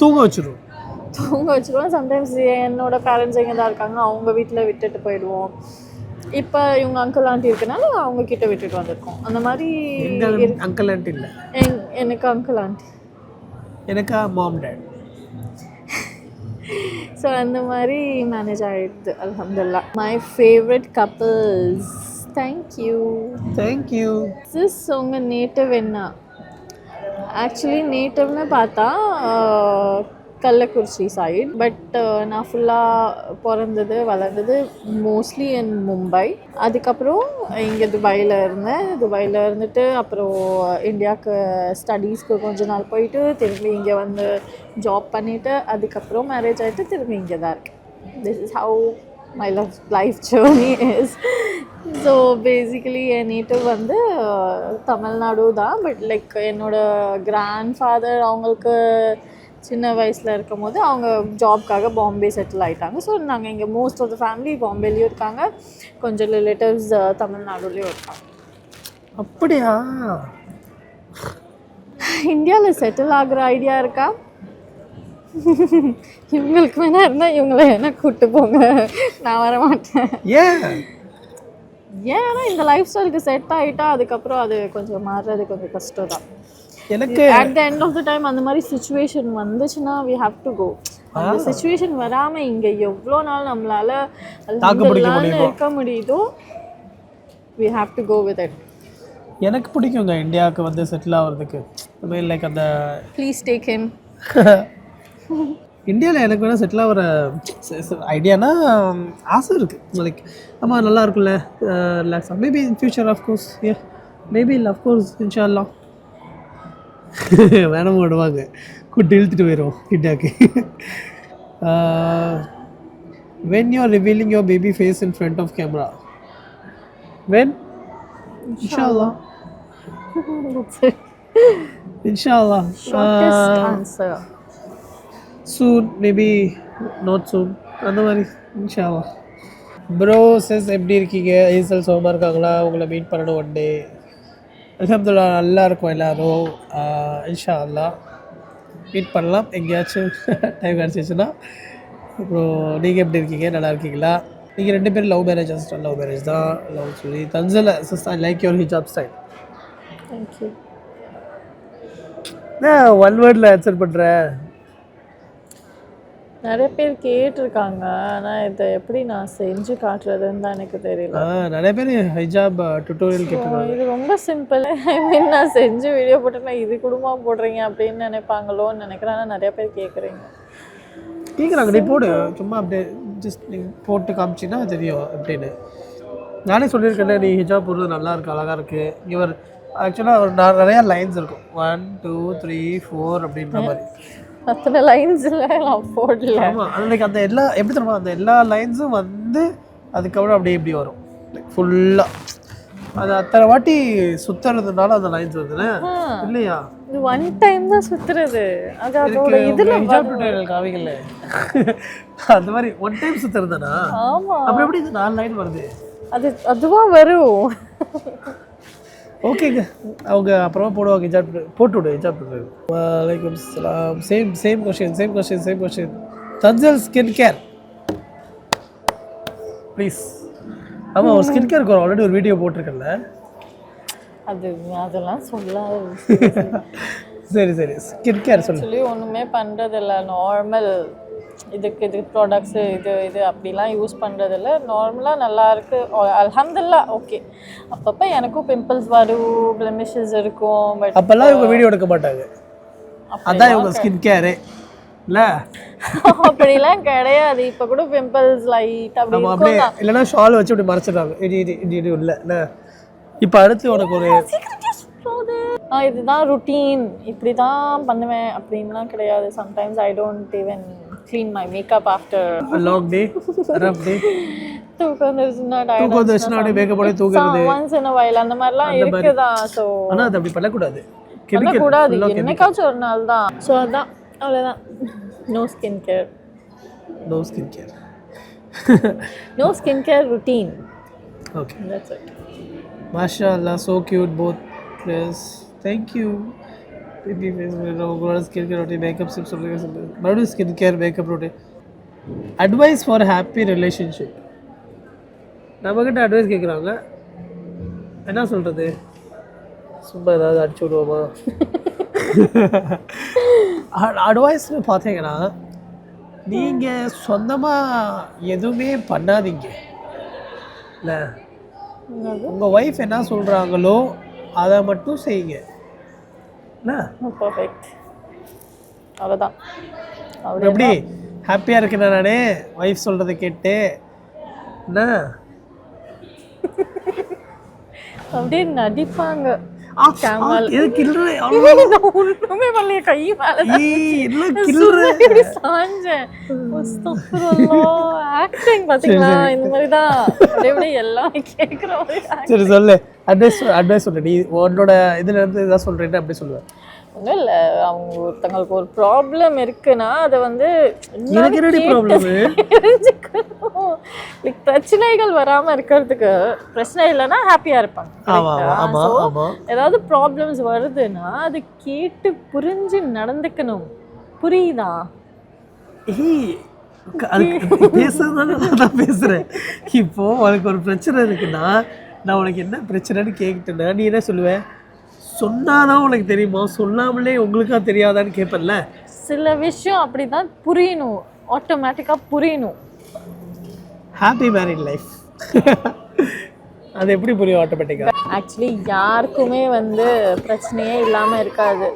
தூங்க வச்சுருவோம். சம்டைம்ஸ் என்னோட பேரண்ட்ஸ் எங்கே தான் இருக்காங்க அவங்க வீட்டில் விட்டுட்டு போயிடுவோம். இப்போ இவங்க அங்கிள் ஆண்டி இருக்கனால அவங்க கிட்ட விட்டுட்டு வந்திருக்கோம். அந்த மாதிரி எங்கள் அங்கிள் ஆண்டி இல்லை, எனக்கு அங்கிள் ஆண்டி. எனக்கா மாம் டேட். ஸோ அந்த மாதிரி மேனேஜ் ஆகிடுது அல்ஹம்துலில்லாஹ். My favourite couples. Thank you. Thank you. Sis உங்கள் நேட்டிவ் என்ன? ஆக்சுவலி நேட்டிவ்னு பார்த்தா கள்ளக்குறிச்சி சைட். பட் நான் ஃபுல்லாக பிறந்தது வளர்ந்தது மோஸ்ட்லி இன் மும்பை. அதுக்கப்புறம் இங்கே துபாயில் இருந்தேன். துபாயில் இருந்துட்டு அப்புறம் இந்தியாவுக்கு ஸ்டடீஸ்க்கு கொஞ்ச நாள் போயிட்டு திரும்பி இங்கே வந்து ஜாப் பண்ணிவிட்டு அதுக்கப்புறம் மேரேஜ் ஆகிட்டு திரும்பி இங்கே தான் இருக்கேன். This is how my life journey is. So basically N native வந்து தமிழ்நாடு தான். பட் லைக் என்னோடய கிராண்ட் ஃபாதர் அவங்களுக்கு சின்ன வயசில் இருக்கும் போது அவங்க ஜாப்காக பாம்பே செட்டில் ஆகிட்டாங்க. ஸோ நாங்கள் இங்கே மோஸ்ட் ஆஃப் த ஃபேமிலி பாம்பேலேயும் இருக்காங்க, கொஞ்சம் ரிலேட்டிவ்ஸ் தமிழ்நாடுலேயும் இருக்காங்க. அப்படியா? இந்தியாவில் செட்டில் ஆகிற ஐடியா இருக்கா? இவங்களுக்கு வேணா இருந்தால் இவங்கள என்ன கூப்பிட்டு போங்க, நான் வர மாட்டேன். ஏன்னா இந்த லைஃப் ஸ்டைலுக்கு செட் ஆகிட்டா அதுக்கப்புறம் அது கொஞ்சம் மாறுறது கொஞ்சம் கஷ்டம் தான். எனக்கு at the end of the time அந்த மாதிரி சுச்சுவேஷன் வந்துச்சுன்னா வி ஹாவ் டு கோ. அந்த சுச்சுவேஷன் வராமல் இங்கே எவ்வளோ நாள் நம்மளால இருக்க முடியுதோ we have to go with it. எனக்கு பிடிக்குங்க இந்தியாவுக்கு வந்து செட்டில் ஆகிறதுக்கு. லைக் அந்த ப்ளீஸ் டேக் ஹிம். இந்தியாவில் எனக்கு வேணால் செட்டில் ஆகிற ஐடியானா ஆசை இருக்குது. லைக் நம்ம நல்லா இருக்கும்ல, ரிலாக்ஸாக. Maybe in future of course, maybe இல்லை ஆஃப்கோர்ஸ் இன்ஷா அல்லாஹ். வேணாம் விடுவாங்க, கூட்டு இழுத்துட்டு போயிடும் இந்தியாவுக்கு. when you are revealing your baby face in front of camera? When? Inshallah. Inshallah. Shortest answer. Soon, maybe not soon. அந்த மாதிரி இன்ஷால்லா. ப்ரோ செஸ் எப்படி இருக்கீங்க? ஈசல் சோமா இருக்காங்களா? உங்களை மீட் பண்ணணும் ஒன் டே. அல்ஹம்துலில்லாஹ் நல்லா இருக்கும் எல்லோரும். இன்ஷால்லா மீட் பண்ணலாம் எங்கேயாச்சும் டைம் கிடச்சிச்சுன்னா. அப்புறம் நீங்கள் எப்படி இருக்கீங்க? நல்லா இருக்கீங்களா? நீங்கள் 2 பேரும் லவ் மேரேஜ் லவ் மேரேஜ் தான். லவ் சொல்லி dansal sis I like your ஹிஜாப் ஸ்டைல். தேங்க்யூ. ஒன் வேர்டில் ஆன்சர் பண்ணுறேன். நிறைய பேர் கேட்டிருக்காங்க, ஆனால் இதை எப்படி நான் செஞ்சு காட்டுறதுன்னு தான் எனக்கு தெரியல. நிறைய பேர் ஹிஜாப் டுட்டோரியல் கேட்டிருக்காங்க. இது ரொம்ப சிம்பிள். ஐ மீன் நான் செஞ்சு வீடியோ போட்டேன்னா இது குடும்பமாக போடுறீங்க அப்படின்னு நினைப்பாங்களோன்னு நினைக்கிறேன். ஆனால் நிறைய பேர் கேட்குறாங்க. நீ போடு, சும்மா அப்படியே ஜஸ்ட் நீங்கள் போட்டு காமிச்சின்னா தெரியும் அப்படின்னு. நானே சொல்லியிருக்கேன், நீ ஹிஜாப் போடுறது நல்லா இருக்குது, அழகாக இருக்குது. இவர் ஆக்சுவலாக ஒரு நிறையா லைன்ஸ் இருக்கும், 1 2 3 4 அப்படின்ற மாதிரி. அத்தனை லைன்ஸில் நான் போடல. ஆமாம், அன்றைக்கு அந்த எல்லா எப்படி தெரியுமா, அந்த எல்லா லைன்ஸும் வந்து அதுக்கப்புறம் அப்படியே எப்படி வரும் ஃபுல்லாக. அது அத்தனை வாட்டி சுற்றுறதுனால அந்த லைன்ஸ் வருதுன்னு இல்லையா? இது ஒன் டைம் தான் சுற்றுறது. அது அதோட இதில் ஹிஜாப் டுட்டோரியல் காமிக்கல. அந்த மாதிரி ஒன் டைம் சுற்றுறதுனா? ஆமாம். அப்புறம் எப்படி இது 4 லைன் வருது? அதுவாக வரும். ஓகேங்க, அவங்க அப்புறமா போடுவாங்க. ஹிஜாப் போட்டு விடு. ஹிஜாப் வலைக்கும் சலாம். Same question. தன்சல் ஸ்கின் கேர் ப்ளீஸ். ஆமாம், ஒரு ஸ்கின் கேருக்கு ஆல்ரெடி ஒரு வீடியோ போட்டிருக்கேன்ல. அதெல்லாம் சொல்லாது. சரி ஸ்கின் கேர் சொல்லி ஒன்றுமே பண்ணுறதில்ல. நார்மல் இது ப்ராடக்ட்ஸு இது அப்படிலாம் யூஸ் பண்ணுறதில்ல. நார்மலாக நல்லாயிருக்கு, அல்ஹம்துலில்லாஹ். ஓகே, அப்பப்போ எனக்கும் பிம்பிள்ஸ் வரும், பிளெமிஷஸ் இருக்கும். பட் அப்போல்லாம் இவங்க வீடியோ எடுக்க மாட்டாங்க. அதான் இவங்க ஸ்கின் கேரு இல்லை? அப்படிலாம் கிடையாது. இப்போ கூட பிம்பிள்ஸ் லைட் அப்படி அப்படியே இல்லைன்னா ஷால் வச்சு அப்படி மறைச்சிடுறாங்க. இது இல்லை. இப்போ அடுத்து உனக்கு ஒரு இதுதான் ருட்டீன், இப்படி தான் பண்ணுவேன் அப்படின்லாம் கிடையாது. Sometimes I don't even clean my makeup after a long day, a rough day. தூக்கம் வந்துருச்சுன்னா மேக்கப் போட்டு தூங்குறது once in a while அந்த மாதிரிலாம் இருக்குதா. ஸோ ஆனால் அது அப்படி பண்ணக்கூடாது. என்னைக்காச்சும் ஒரு நாள் தான். ஸோ அதான், அவ்வளோதான். No skin care no skincare routine. Okay, that's it. mashallah, so cute both players. Thank you. baby face skincare routine, makeup tips, madu, skincare, makeup routine. Advice for a happy relationship. நம்மக்கிட்ட advice கேட்குறாங்க, என்ன சொல்கிறது, சும்மா ஏதாவது அடிச்சு விடுவோமா? அட்வைஸ்னு பார்த்தீங்கன்னா, நீங்கள் சொந்தமாக எதுவுமே பண்ணாதீங்க. இல்லை, உங்கள் ஒய்ஃப் என்ன சொல்கிறாங்களோ அதை மட்டும் செய்யுங்க. என்ன பர்ஃபெக்ட், அவ்வளோதான். எப்படி ஹாப்பியாக இருக்கேன் நானே ஒய்ஃப் சொல்கிறத கேட்டு. என்ன அப்படியே நடிப்பாங்க. ஒண்ணுமே பண்ணல, கை மேல சாஞ்சேன். ஆக்டிங் பாத்தீங்களா, இந்த மாதிரிதான் அப்படியே எல்லாமே கேட்குற மாதிரி. சரி சொல்லு, அட்வைஸ் சொல்லு. நீ உன்னோட இதுல இருந்து இதான் சொல்றேன்னு அப்படி சொல்லுவேன். ஒன்றும் இல்லை, அவங்க ஒருத்தங்களுக்கு ஒரு ப்ராப்ளம் இருக்குன்னா அதை வந்து தெரிஞ்சுக்கணும். லைக் பிரச்சனைகள் வராமல் இருக்கிறதுக்கு, பிரச்சனை இல்லைன்னா ஹாப்பியாக இருப்பாங்க. ஏதாவது ப்ராப்ளம்ஸ் வருதுன்னா அது கேட்டு புரிஞ்சு நடந்துக்கணும். புரியுதா? பேசுறதுனால பேசுறேன். இப்போ உனக்கு ஒரு பிரச்சனை இருக்குன்னா, நான் உனக்கு என்ன பிரச்சனைன்னு கேட்டுட்டேன்னா நீ என்ன சொல்லுவேன்? சொன்னாதான் உனக்கு தெரியுமா, சொல்லாமலே உங்களுக்கா தெரியாதான்னு கேட்பேன்ல. சில விஷயம் அப்படிதான் புரியணும், ஆட்டோமேட்டிக்காக புரியணும். ஹாப்பி மேரிட் லைஃப் அது எப்படி புரியும் ஆட்டோமேட்டிக்காக? ஆக்சுவலி யாருக்குமே வந்து பிரச்சனையே இல்லாமல் இருக்காது.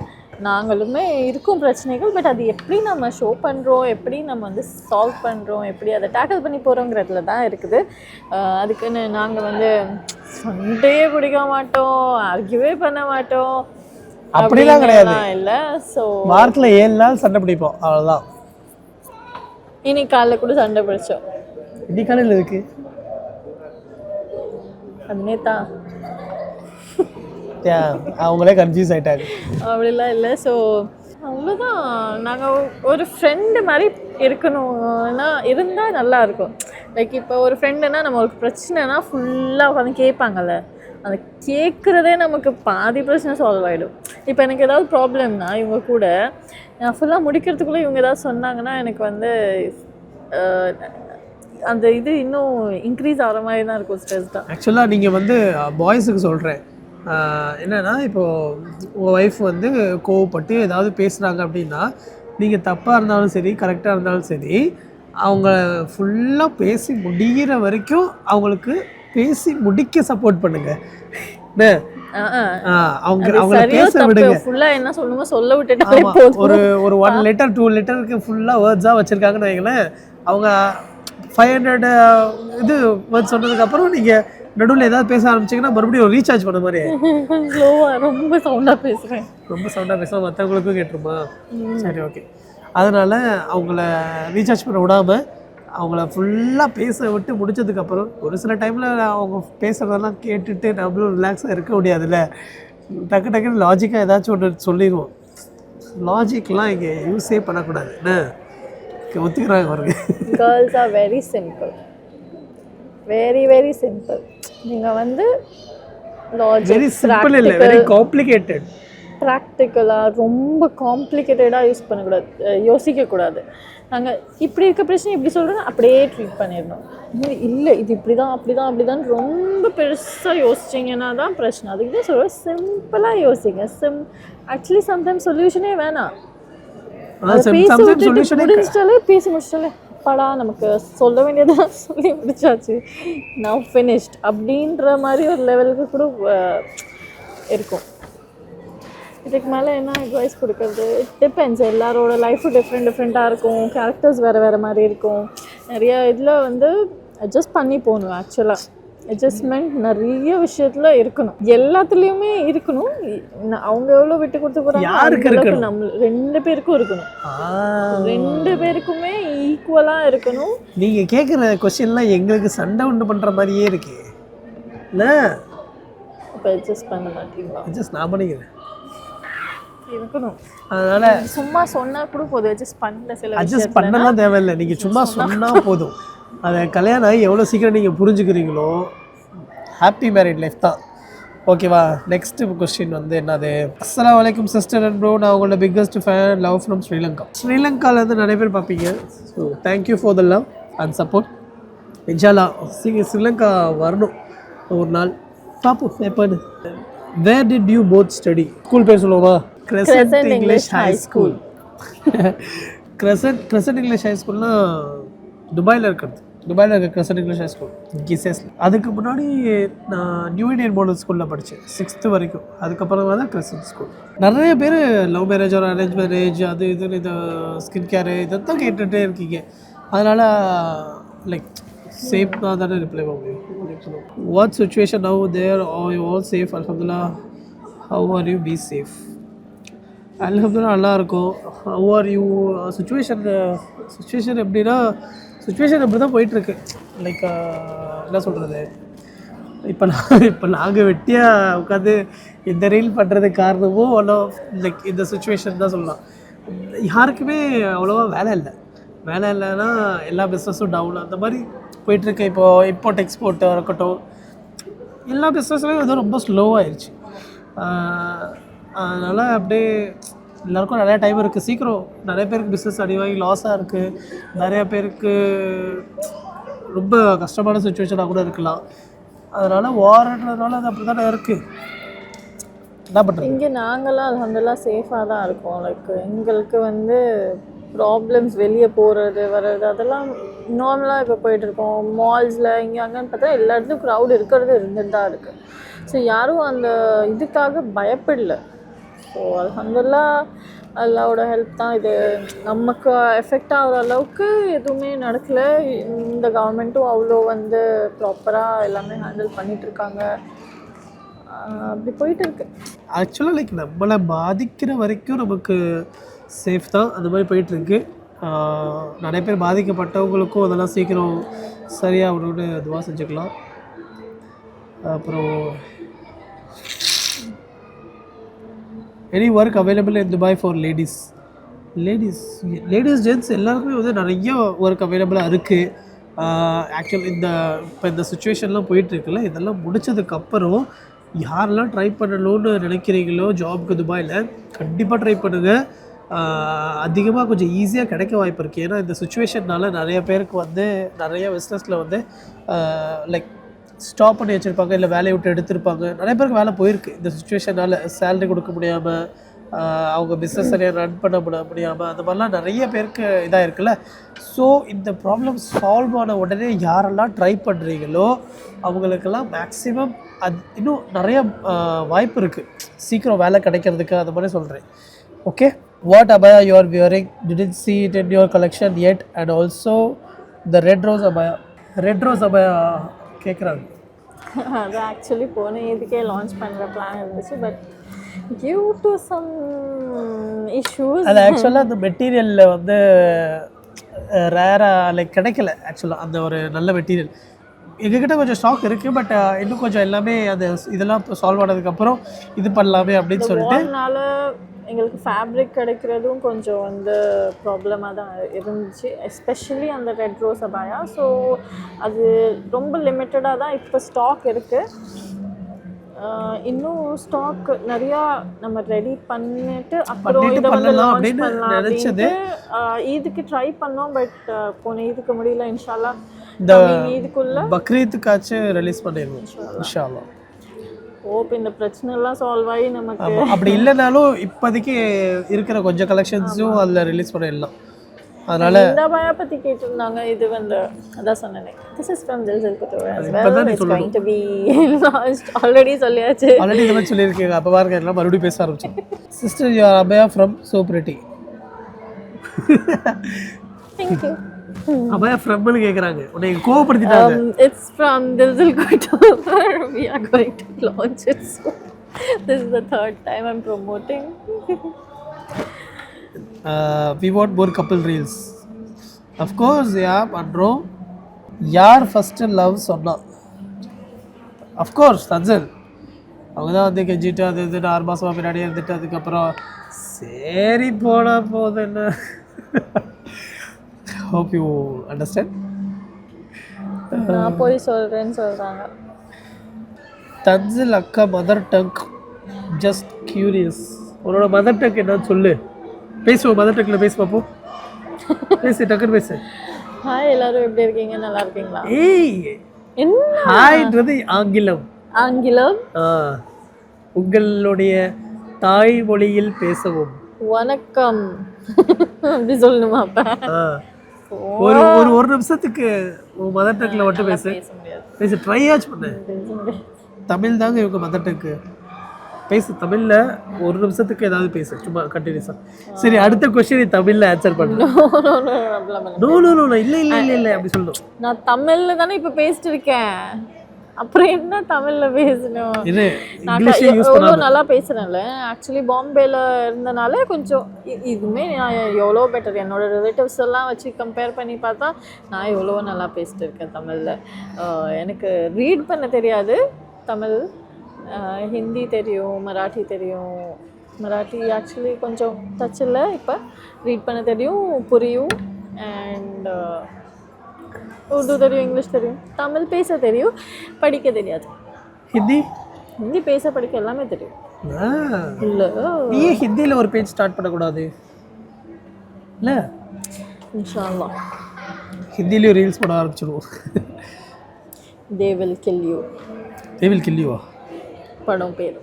நாங்களுமே இருக்கும் பிரச்சனைகள். பட் அது எப்படி நம்ம ஷோ பண்ணுறோம், எப்படி நம்ம வந்து சால்வ் பண்ணுறோம், எப்படி அதை டேக்கிள் பண்ணி போகிறோங்கிறதுல தான் இருக்குது. அதுக்குன்னு நாங்கள் வந்து சண்டையே பிடிக்க மாட்டோம், ஆர்கியூவே பண்ண மாட்டோம், அப்படிலாம் கிடையாது. இல்லை. ஸோ வாரத்தில் 7 நாள் சண்டை பிடிப்போம், அவ்வளோதான். இன்னைக்கு காலையில் கூட சண்டை பிடிச்சோம். இன்னைக்கு காலையில் இருக்கு அது நேத்தா அவங்களே கன்ஃபியூஸ் ஆகிட்டாங்க. அப்படிலாம் இல்லை. ஸோ அவ்வளோதான். நாங்கள் ஒரு ஃப்ரெண்டு மாதிரி இருக்கணும்னா இருந்தால் நல்லாயிருக்கும். லைக் இப்போ ஒரு ஃப்ரெண்டுனா நம்ம ஒரு பிரச்சனைனா ஃபுல்லாக உட்காந்து கேட்பாங்கல்ல, அதை கேட்குறதே நமக்கு பாதி பிரச்சனை சால்வ் ஆகிடும். இப்போ எனக்கு ஏதாவது ப்ராப்ளம்னா இவங்க கூட நான் ஃபுல்லாக முடிக்கிறதுக்குள்ளே இவங்க ஏதாவது சொன்னாங்கன்னா எனக்கு வந்து அந்த இது இன்னும் இன்க்ரீஸ் ஆகிற மாதிரி தான் இருக்கும், ஸ்ட்ரெஸ் தான். ஆக்சுவலாக நீங்கள் வந்து பாய்ஸுக்கு சொல்கிறேன் என்னென்னா, இப்போது உங்கள் ஒய்ஃப் வந்து கோவப்பட்டு ஏதாவது பேசுகிறாங்க அப்படின்னா, நீங்கள் தப்பாக இருந்தாலும் சரி கரெக்டாக இருந்தாலும் சரி, அவங்க ஃபுல்லாக பேசி முடிகிற வரைக்கும் அவங்களுக்கு பேசி முடிக்க சப்போர்ட் பண்ணுங்க. அவங்கள பேச விடுங்க. ஃபுல்லாக என்ன சொல்லணுமோ சொல்ல விட்டுட்டு ஒரு 1 லெட்டர் 2 லெட்டருக்கு ஃபுல்லாக வேர்ட்ஸாக வச்சுருக்காங்கன்னு வைங்களேன். அவங்க 500 இது வேர்ட்ஸ் சொன்னதுக்கப்புறம் நீங்கள் நடுவில் ஏதாவது பேச ஆரம்பிச்சிங்கன்னா மறுபடியும் ரீசார்ஜ் பண்ண மாதிரி. ரொம்ப சவுண்டாக பேசுகிறேன், ரொம்ப சவுண்டாக பேசுகிறேன், மற்றவங்களுக்கும் கேட்டுருமா? சரி, ஓகே. அதனால் அவங்கள ரீசார்ஜ் பண்ண விடாமல் அவங்கள ஃபுல்லாக பேச விட்டு முடிச்சதுக்கப்புறம் ஒரு சில டைமில் அவங்க பேசுகிறதெல்லாம் கேட்டுட்டு நம்மளும் ரிலாக்ஸாக இருக்க முடியாதுல்ல. டக்கு டக்குன்னு லாஜிக்காக ஏதாச்சும் ஒன்று சொல்லிடுவோம். லாஜிக்லாம் இங்கே யூஸே பண்ணக்கூடாது. என்ன ஒத்துக்கிறாங்க பாருங்க. Girls are very simple, very very simple. நீங்கள் வந்து வெரி சிம்பிள் இல்லை, வெரி காம்ப்ளிகேட்டட். ப்ராக்டிக்கலாக ரொம்ப காம்ப்ளிகேட்டடாக யூஸ் பண்ணக்கூடாது, யோசிக்கக்கூடாது. நாங்கள் இப்படி இருக்க பிரச்சனை இப்படி சொல்கிறோன்னா அப்படியே ட்ரீட் பண்ணிடணும். இல்லை இது இப்படி தான் அப்படி தான் அப்படி தான் ரொம்ப பெருசாக யோசிச்சிங்கன்னா தான் பிரச்சனை. அதுக்கு தான் சொல்கிறேன், சிம்பிளாக யோசிங்க. ஆக்சுவலி சம்டைம்ஸ் சொல்யூஷனே வேணாம், பேசி முடிச்சிட்டாலே படா நமக்கு சொல்ல வேண்டியதான் சொல்லி முடிச்சாச்சு, நான் ஃபினிஷ்ட் அப்படின்ற மாதிரி ஒரு லெவலுக்கு கூட இருக்கும். இதுக்கு மேலே என்ன அட்வைஸ் கொடுக்குறது? டிபெண்ட்ஸ். எல்லாரோட லைஃப்பும் டிஃப்ரெண்ட்டாக இருக்கும், கேரக்டர்ஸ் வேறு மாதிரி இருக்கும். நிறைய இதில் வந்து அட்ஜஸ்ட் பண்ணி போகணும். ஆக்சுவலாக அட்ஜஸ்ட்மெண்ட் நிறைய விஷயத்தில் இருக்கணும், எல்லாத்துலேயுமே இருக்கணும். அவங்க எவ்வளோ விட்டு கொடுத்து போகிறாங்க, நம்ம 2 பேருக்கும் இருக்கணும், 2 பேருக்குமே ஈக்குவலாக இருக்கணும். நீங்கள் கேட்குற கொஸ்டின்லாம் எங்களுக்கு சண்டை உண்டு பண்ணுற மாதிரியே இருக்கு. இல்லை இப்போ அட்ஜஸ்ட் பண்ண மாட்டீங்களா? அட்ஜஸ்ட் நான் பண்ணிக்கிறேன், இருக்கணும். அதனால சும்மா சொன்னா கூட போதும், அட்ஜஸ்ட் பண்ணல. சில அட்ஜஸ்ட் பண்ணலாம் தேவையில்லை, நீங்கள் சும்மா சொன்னால் போதும். அதை கல்யாணம் ஆகி எவ்வளோ சீக்கிரம் நீங்கள் புரிஞ்சுக்கிறீங்களோ ஹாப்பி மேரிட் லைஃப் தான். ஓகேவா? நெக்ஸ்ட் கொஸ்டின் வந்து என்னது? அஸ்ஸலாமு அலைக்கும் சிஸ்டர் அண்ட் ப்ரோ, நான் உங்களோட biggest fan, love from Sri Lanka. ஸ்ரீலங்காவிலேருந்து நிறைய பேர் பார்ப்பீங்க. So thank you for the love and support. இன்ஷால்லா ஸ்ரீலங்கா வரணும் ஒரு நாள் பார்ப்போம் எப்போன்னு. Where did you both study? School பேர் சொல்லுவோமா? Crescent English high school. Crescent English high ஸ்கூல்னா துபாயில் இருக்கிறது. துபாயில் இருக்க கிரசன்ட் இங்கிலீஷ் ஹை ஸ்கூல் கிசேஸில். அதுக்கு முன்னாடி நான் நியூ இண்டியன் மாடல் ஸ்கூலில் படித்தேன் 6th வரைக்கும். அதுக்கப்புறமா தான் கிரசன்ட் ஸ்கூல். நிறைய பேர் லவ் மேரேஜ் ஒரு அரேஞ்ச் மேரேஜ் அது இதுன்னு இந்த ஸ்கின் கேரு இதைத்தான் கேட்டுகிட்டே இருக்கீங்க. அதனால் லைக் சேஃப்னா தானே ரிப்ளை பண்ண முடியும். What situation now there all safe அல்ஹம்துலில்லாஹ். How are you? Be safe. அல்ஹம்துலில்லாஹ் நல்லா இருக்கும். How are you? சுச்சுவேஷன் எப்படின்னா சுச்சுவேஷன் அப்படி தான் போயிட்டுருக்கு. லைக் என்ன சொல்கிறது, இப்போ நாங்கள் வெட்டியாக உட்காந்து இந்த ரீல் பண்ணுறதுக்கு காரணமும் லைக் இந்த சுச்சுவேஷன் தான் சொல்லலாம். யாருக்குமே அவ்வளோவா வேலை இல்லைன்னா எல்லா பிஸ்னஸும் டவுன் அந்த மாதிரி போயிட்டுருக்கு. இப்போது இம்போர்ட் எக்ஸ்போர்ட் இருக்கட்டும், எல்லா பிஸ்னஸ்லையும் வந்து ரொம்ப ஸ்லோவாகிடுச்சு. அதனால் அப்படியே எல்லாருக்கும் நிறையா டைம் இருக்குது. சீக்கிரம் நிறைய பேருக்கு பிஸ்னஸ் அடிவாகி லாஸாக இருக்குது. நிறையா பேருக்கு ரொம்ப கஷ்டமான சுச்சுவேஷனாக கூட இருக்கலாம். அதனால் வாரன்றதுனால அது அப்படி தானே இருக்குது. என்ன பண்ணுறது? இங்கே நாங்களாம் அல்ஹம்துலில்லாஹ் சேஃபாக தான் இருக்கோம். லைக் எங்களுக்கு வந்து ப்ராப்ளம்ஸ் வெளியே போகிறது வர்றது அதெல்லாம் நார்மலாக இப்போ போயிட்டுருக்கோம். மால்ஸில் இங்கே அங்கேன்னு பார்த்தா எல்லா இடத்துலையும் க்ரௌட் இருந்துட்டு தான் இருக்குது. ஸோ யாரும் அந்த இதுக்காக பயப்படல. ஸோ அல்ஹம்துலில்லாஹ் அல்லாவோட ஹெல்ப் தான். இது நமக்கு எஃபெக்ட் ஆகிற அளவுக்கு எதுவுமே நடக்கலை. இந்த கவர்மெண்ட்டும் அவ்வளோ வந்து ப்ராப்பராக எல்லாமே ஹேண்டில் பண்ணிகிட்ருக்காங்க. அப்படி போயிட்டு இருக்கு. ஆக்சுவலாக லைக் நம்மளை பாதிக்கிற வரைக்கும் நமக்கு சேஃப் தான். அந்த மாதிரி போயிட்டுருக்கு. நிறைய பேர் பாதிக்கப்பட்டவங்களுக்கும் அதெல்லாம் சீக்கிரம் சரியாகணும்னு துவா செஞ்சுக்கலாம். அப்புறம் any work available in Dubai for ladies gents எல்லாருக்குமே வந்து நிறைய ஒர்க் அவைலபிளாக இருக்குது. ஆக்சுவல் இந்த சுச்சுவேஷன்லாம் போயிட்டுருக்குல்ல, இதெல்லாம் முடித்ததுக்கப்புறம் யாரெல்லாம் ட்ரை பண்ணணும்னு நினைக்கிறீங்களோ ஜாப்க்கு துபாயில் கண்டிப்பாக ட்ரை பண்ணுங்கள். அதிகமாக கொஞ்சம் ஈஸியாக கிடைக்க வாய்ப்பு இருக்குது. ஏன்னா இந்த சுச்சுவேஷனால் நிறைய பேருக்கு வந்து நிறைய பிஸ்னஸில் வந்து லைக் ஸ்டாப் பண்ணி வச்சுருப்பாங்க, இல்லை வேலையை விட்டு எடுத்திருப்பாங்க. நிறைய பேருக்கு வேலை போயிருக்கு இந்த சுச்சுவேஷனால். சேலரி கொடுக்க முடியாமல், அவங்க பிஸ்னஸ் சரியாக ரன் பண்ண முடியாமல், அந்த மாதிரிலாம் நிறைய பேருக்கு இதாக இருக்குல்ல. ஸோ இந்த ப்ராப்ளம் சால்வ் ஆன உடனே யாரெல்லாம் ட்ரை பண்ணுறீங்களோ அவங்களுக்கெல்லாம் மேக்ஸிமம் இன்னும் நிறைய வாய்ப்பு இருக்குது சீக்கிரம் வேலை கிடைக்கிறதுக்கு. அந்த மாதிரி சொல்கிறேன். Okay, what abaya you are wearing? Didn't see it in your collection yet. And also the red rose abaya கேட்குறாங்க. அது ஆக்சுவலி போன இதுக்கே லான்ச் பண்ணுற பிளான் இருந்துச்சு. But due to some issues அது ஆக்சுவலாக அந்த மெட்டீரியலில் வந்து ரேராக லைக் கிடைக்கல. ஆக்சுவலாக அந்த ஒரு நல்ல மெட்டீரியல் எங்ககிட்ட கொஞ்சம் ஸ்டாக் இருக்குது. பட் இன்னும் கொஞ்சம் எல்லாமே அது இதெல்லாம் சால்வ் ஆனதுக்கப்புறம் இது பண்ணலாமே அப்படின்னு சொல்லிட்டு எங்களுக்கு ஃபேப்ரிக் கிடைக்கிறதும் கொஞ்சம் வந்து ப்ராப்ளமாக தான் இருந்துச்சு. எஸ்பெஷலி அந்த ரெட் ரோஸ் அபாயா. ஸோ அது ரொம்ப லிமிட்டடாக தான் இப்போ ஸ்டாக் இருக்குது. இன்னும் ஸ்டாக் நிறையா நம்ம ரெடி பண்ணிட்டு அப்புறம் இதை வந்து லான்ச் பண்ணலாம் அப்படின்ட்டு இதுக்கு ட்ரை பண்ணோம். பட் போன இதுக்கு முடியல. இன்ஷால்லா இந்த இதுக்குள்ள பக்ரீத்துக்காச்சும் ரிலீஸ் பண்ணிடுவோம் இன்ஷால்லா. ஹோப் இந்த பிரச்சனைலாம் சால்வ் ஆகி நமக்கு அப்படி இல்லைனாலும் இப்போதைக்கு இருக்கிற கொஞ்சம் கலெக்ஷன்ஸும் அதில் ரிலீஸ் பண்ணிடலாம். அதனால இந்த பாயா பற்றி கேட்டிருந்தாங்க. இது வந்து அதான் சொன்னேன், திஸ் இஸ் ஃப்ரம் தில்ஜில் குத்துவே. It's going to be launched. Already இதெல்லாம் சொல்லியிருக்கீங்க. அப்போ பாருங்க எல்லாம் மறுபடியும் பேச ஆரம்பிச்சோம். Sister you are abaya from so pretty. Thank you. Abaya ஃப்ரம்னு கேட்குறாங்க. உன்னை கோவப்படுத்திட்டாங்க. It's from Dilzil Kutuvar. We are going to launch it soon. This is the third time I'm promoting. We want more couple reels. Of course, yeah, பண்றோம். யார் first love சொன்னா? Of course, dansal. அவங்க தான் வந்து கெஞ்சிட்டு அது 6 மாதமாக பின்னாடியே இருந்துட்டு அதுக்கப்புறம் சரி போனா போதும் என்ன. Hope you understand. நான் போய் சொல்கிறேன்னு சொல்கிறாங்க. தன்சில் அக்கா மதர் டங் ஜஸ்ட் கியூரியஸ். உன்னோட மதர் டங் என்னன்னு சொல்லு. பேசுவோம், மதர் டங்கில் பேசு பார்ப்போம். பேசு, டக்குன்னு பேசு. ஹாய் எல்லாரும் எப்படி இருக்கீங்க? நல்லா இருக்கீங்களா? ஏய் என்ன ஹாய்ன்றது ஆங்கிலம். ஆங்கிலம்? உங்களுடைய தாய் மொழியில் பேசவும். வணக்கம் அப்படி சொல்லணுமா? அப்ப ஒரு ஒரு ஒரு நிமிஷத்துக்கு மதர் டங்க்ல மட்டும் பேசு. பேச முடியாது. பேசு, ட்ரை ஆச்சு பண்ணு. பேச முடியாது. தமிழ் தாங்க இவங்க மதர் டங்கு. பேசு தமிழ்ல ஒரு நிமிஷத்துக்கு ஏதாவது பேசு, சும்மா கண்டினியூஸா. சரி, அடுத்த கொஸ்டின் நீ தமிழ்ல ஆன்சர் பண்ணு. நோ நோ நோ இல்ல இல்ல இல்ல இல்ல அப்படி சொல்லணும். நான் தமிழ்ல தானே இப்ப பேசிட்டு இருக்கேன், அப்புறம் என்ன தமிழ்ல பேசணும்? இது நான் இங்கிலீஷ் யூஸ் எவ்வளோ பண்ணாத. நல்லா பேசுறேன்ல. ஆக்சுவலி பாம்பேல இருந்தனால கொஞ்சம் இதுவுமே நான் எவ்வளோ பெட்டர். என்னோட ரிலேட்டிவ்ஸ் எல்லாம் வச்சு கம்பேர் பண்ணி பார்த்தா நான் எவ்வளோ நல்லா பேசிட்டு இருக்கேன் தமிழில். எனக்கு ரீட் பண்ண தெரியாது தமிழ். ஹிந்தி தெரியும், மராட்டி தெரியும். மராட்டி ஆக்சுவலி கொஞ்சம் டச் இல்லை. இப்போ ரீட் பண்ண தெரியும், புரியும். அண்ட் உருது தெரியும், இங்கிலீஷ் தெரியும். தமிழ் பேச தெரியும், படிக்க தெரியாது. ஹிந்தி ஹிந்தி பேச படிக்க எல்லாமே தெரியும். இல்லை நீ ஹிந்தியில் ஒரு பேஜ் ஸ்டார்ட் பண்ணக்கூடாது இல்லை? இன்ஷா அல்லாஹ் ஹிந்திலேயும் ரீல்ஸ் போட ஆரம்பிச்சிடுவோம். they will kill you. they will kill you படம் பேர்.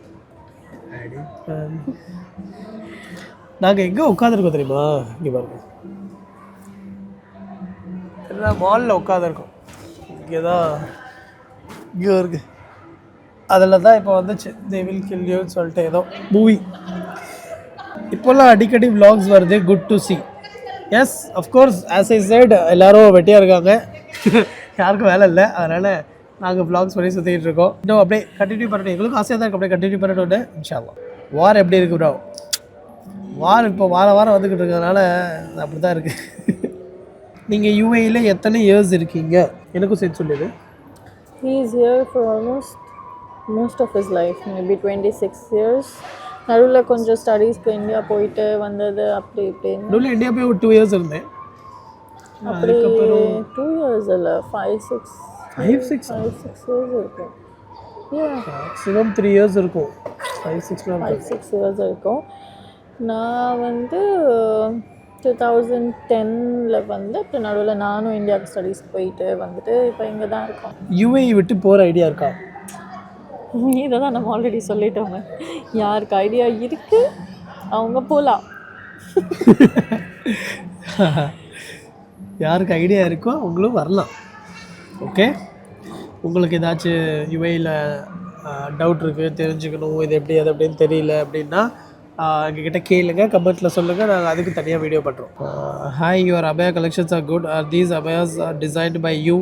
நாங்கள் எங்கே உட்காந்துருக்கோம் தெரியுமா? இங்கே பாருங்க, மாலில் உட்காந்துருக்கோம். இங்கே தான் இங்கே இருக்கு. அதில் தான் இப்போ வந்துச்சு they will kill you சொல்லிட்டு ஏதோ மூவி. இப்போல்லாம் அடிக்கடி vlogs வருது. Good to see. Yes of course as I said எல்லோரும் வெட்டியாக இருக்காங்க, யாருக்கும் வேலை இல்லை. அதனால் நாங்கள் vlogs பண்ணி சுற்றிக்கிட்டு இருக்கோம். இன்னும் அப்படியே கண்டினியூ பண்ணணும். எங்களுக்கும் ஆசையாக தான் இருக்குது, அப்படியே கண்டினியூ பண்ணணும்னு. இன்ஷா அல்லாஹ். வார் எப்படி இருக்குது ப்ரோ? வார் இப்போ வாரம் வந்துக்கிட்டு இருக்கிறதுனால அப்படி தான் இருக்குது. நீங்கள் யூஏயில் எத்தனை இயர்ஸ் இருக்கீங்க? எனக்கும் சேர்த்து சொல்லுது. he is here for most of his life, maybe 26 years. நடுவில் கொஞ்சம் ஸ்டடீஸ்க்கு இந்தியா போயிட்டு வந்தது, அப்படி இப்படின்னு. நடுவில் இந்தியா போய் ஒரு 2 years இருந்தேன். அப்படி 2 years இல்லை, 5-6 years இருக்கும். மேக்ஸிமம் 3 years இருக்கும். 5-6 years இருக்கும். நான் வந்து 2010 வந்து இப்போ நடுவில் நானும் இந்தியாவுக்கு ஸ்டடீஸ் போயிட்டு வந்துட்டு இப்போ இங்கே தான் இருக்கோம். யூஏஇ விட்டு போகிற ஐடியா இருக்கா? இதை தான் நம்ம ஆல்ரெடி சொல்லிட்டோங்க. யாருக்கு ஐடியா இருக்குது அவங்க போகலாம். யாருக்கு ஐடியா இருக்கோ அவங்களும் வரலாம். ஓகே, உங்களுக்கு ஏதாச்சும் யுஏயில் டவுட் இருக்குது, தெரிஞ்சுக்கணும், இது எப்படி அது அப்படின்னு தெரியல அப்படின்னா எங்ககிட்ட கேளுங்க, கமெண்ட்டில் சொல்லுங்கள். நாங்கள் அதுக்கு தனியாக வீடியோ பண்ணுறோம். Hi, your abaya collections are good. Are these abayas are designed by you?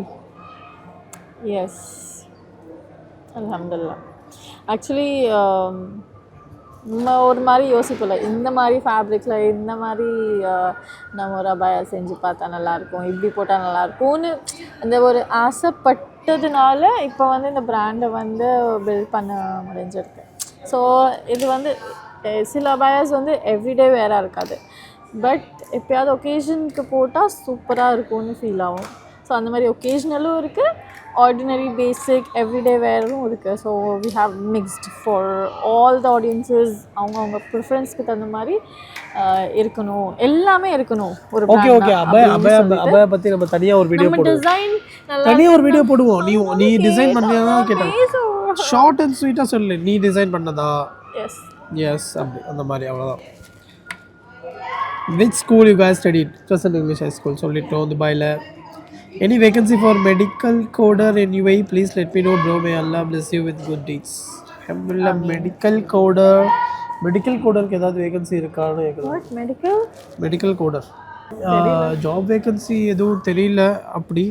Yes, அல்ஹம்துலில்லாஹ். ஆக்சுவலி நம்ம ஒரு மாதிரி யோசிப்போம்ல, இந்த மாதிரி ஃபேப்ரிக்கில் இந்த மாதிரி நம்ம ஒரு அபாயா செஞ்சு பார்த்தா நல்லாயிருக்கும், இப்படி போட்டால் நல்லாயிருக்கும்னு அந்த ஒரு ஆசைப்பட்டதுனால இப்போ வந்து இந்த பிராண்டை வந்து பில்ட் பண்ண முடிஞ்சிருக்கு. ஸோ இது வந்து சில அபாயாஸ் வந்து எவ்ரிடே வேறாக இருக்காது, பட் எப்போயாவது ஒகேஷனுக்கு போட்டால் சூப்பராக இருக்கும்னு ஃபீல் ஆகும். ஸோ அந்த மாதிரி ஒகேஷ்னலும் இருக்குது, ஆர்டினரி பேசிக் எவ்ரிடே வேரும் இருக்குது. So we have mixed for all the audiences. அவங்கவுங்க ப்ரிஃபரன்ஸ்க்கு தகுந்த மாதிரி இருக்கணும், எல்லாமே இருக்கணும். ஒரு ஓகே ஓகே, அபயா பற்றி நம்ம தனியாக ஒரு வீடியோ போடுவோம். டிசைன் தனியாக ஒரு வீடியோ போடுவோம். நீ டிசைன் பண்ணதா கேட்டேன். ஷார்ட் அண்ட் ஸ்வீட்டாக சொல்லு, நீ டிசைன் பண்ணதா? எஸ் எஸ், அப்படி அந்த மாதிரி, அவ்வளோதான். Which school you guys studied? Crescent English High School சொல்லிட்டோம் துபாயில். Any vacancy for medical coder in UAE? Please let me know, bro. May Allah bless you with good deeds. Alhamdulillah. Medical coderக்கு ஏதாவது vacancy இருக்கான்னு கேட்குறேன். Medical coder job vacancy எதுவும் தெரியல. அப்படி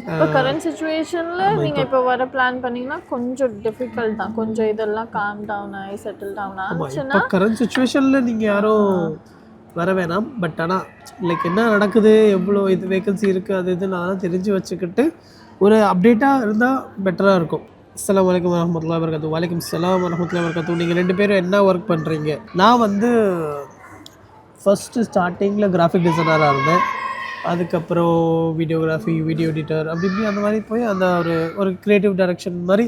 இப்போ current சுச்சுவேஷனில் நீங்கள் இப்போ வர பிளான் பண்ணிங்கன்னா கொஞ்சம் டிஃபிகல்ட் தான். கொஞ்சம் இதெல்லாம் காம் டவுன் ஆகி செட்டில் டவுன் ஆச்சுன்னா, இப்போ கரண்ட் சுச்சுவேஷனில் நீங்கள் யாரும் வர வேணாம். பட் ஆனால் லைக் என்ன நடக்குது, எவ்வளோ இது வேகன்சி இருக்குது, அது இது நான் தெரிஞ்சு வச்சுக்கிட்டு ஒரு அப்டேட்டாக இருந்தால் பெட்டராக இருக்கும். அஸ்ஸலாமு அலைக்கும் வரஹ்மத்துல்லாஹி வபரகாத்துஹு. வலைக்கும் ஸலாம் வரஹ்மத்துல்லாஹி வபரகாத்துஹு. நீங்கள் 2 பேரும் என்ன ஒர்க் பண்ணுறீங்க? நான் வந்து ஃபஸ்ட்டு ஸ்டார்டிங்கில் கிராஃபிக் டிசைனராக இருந்தேன். அதுக்கப்புறம் வீடியோகிராஃபி, வீடியோ எடிட்டர் அப்படி இப்படி அந்த மாதிரி போய் அந்த ஒரு க்ரியேட்டிவ் டைரக்ஷன் மாதிரி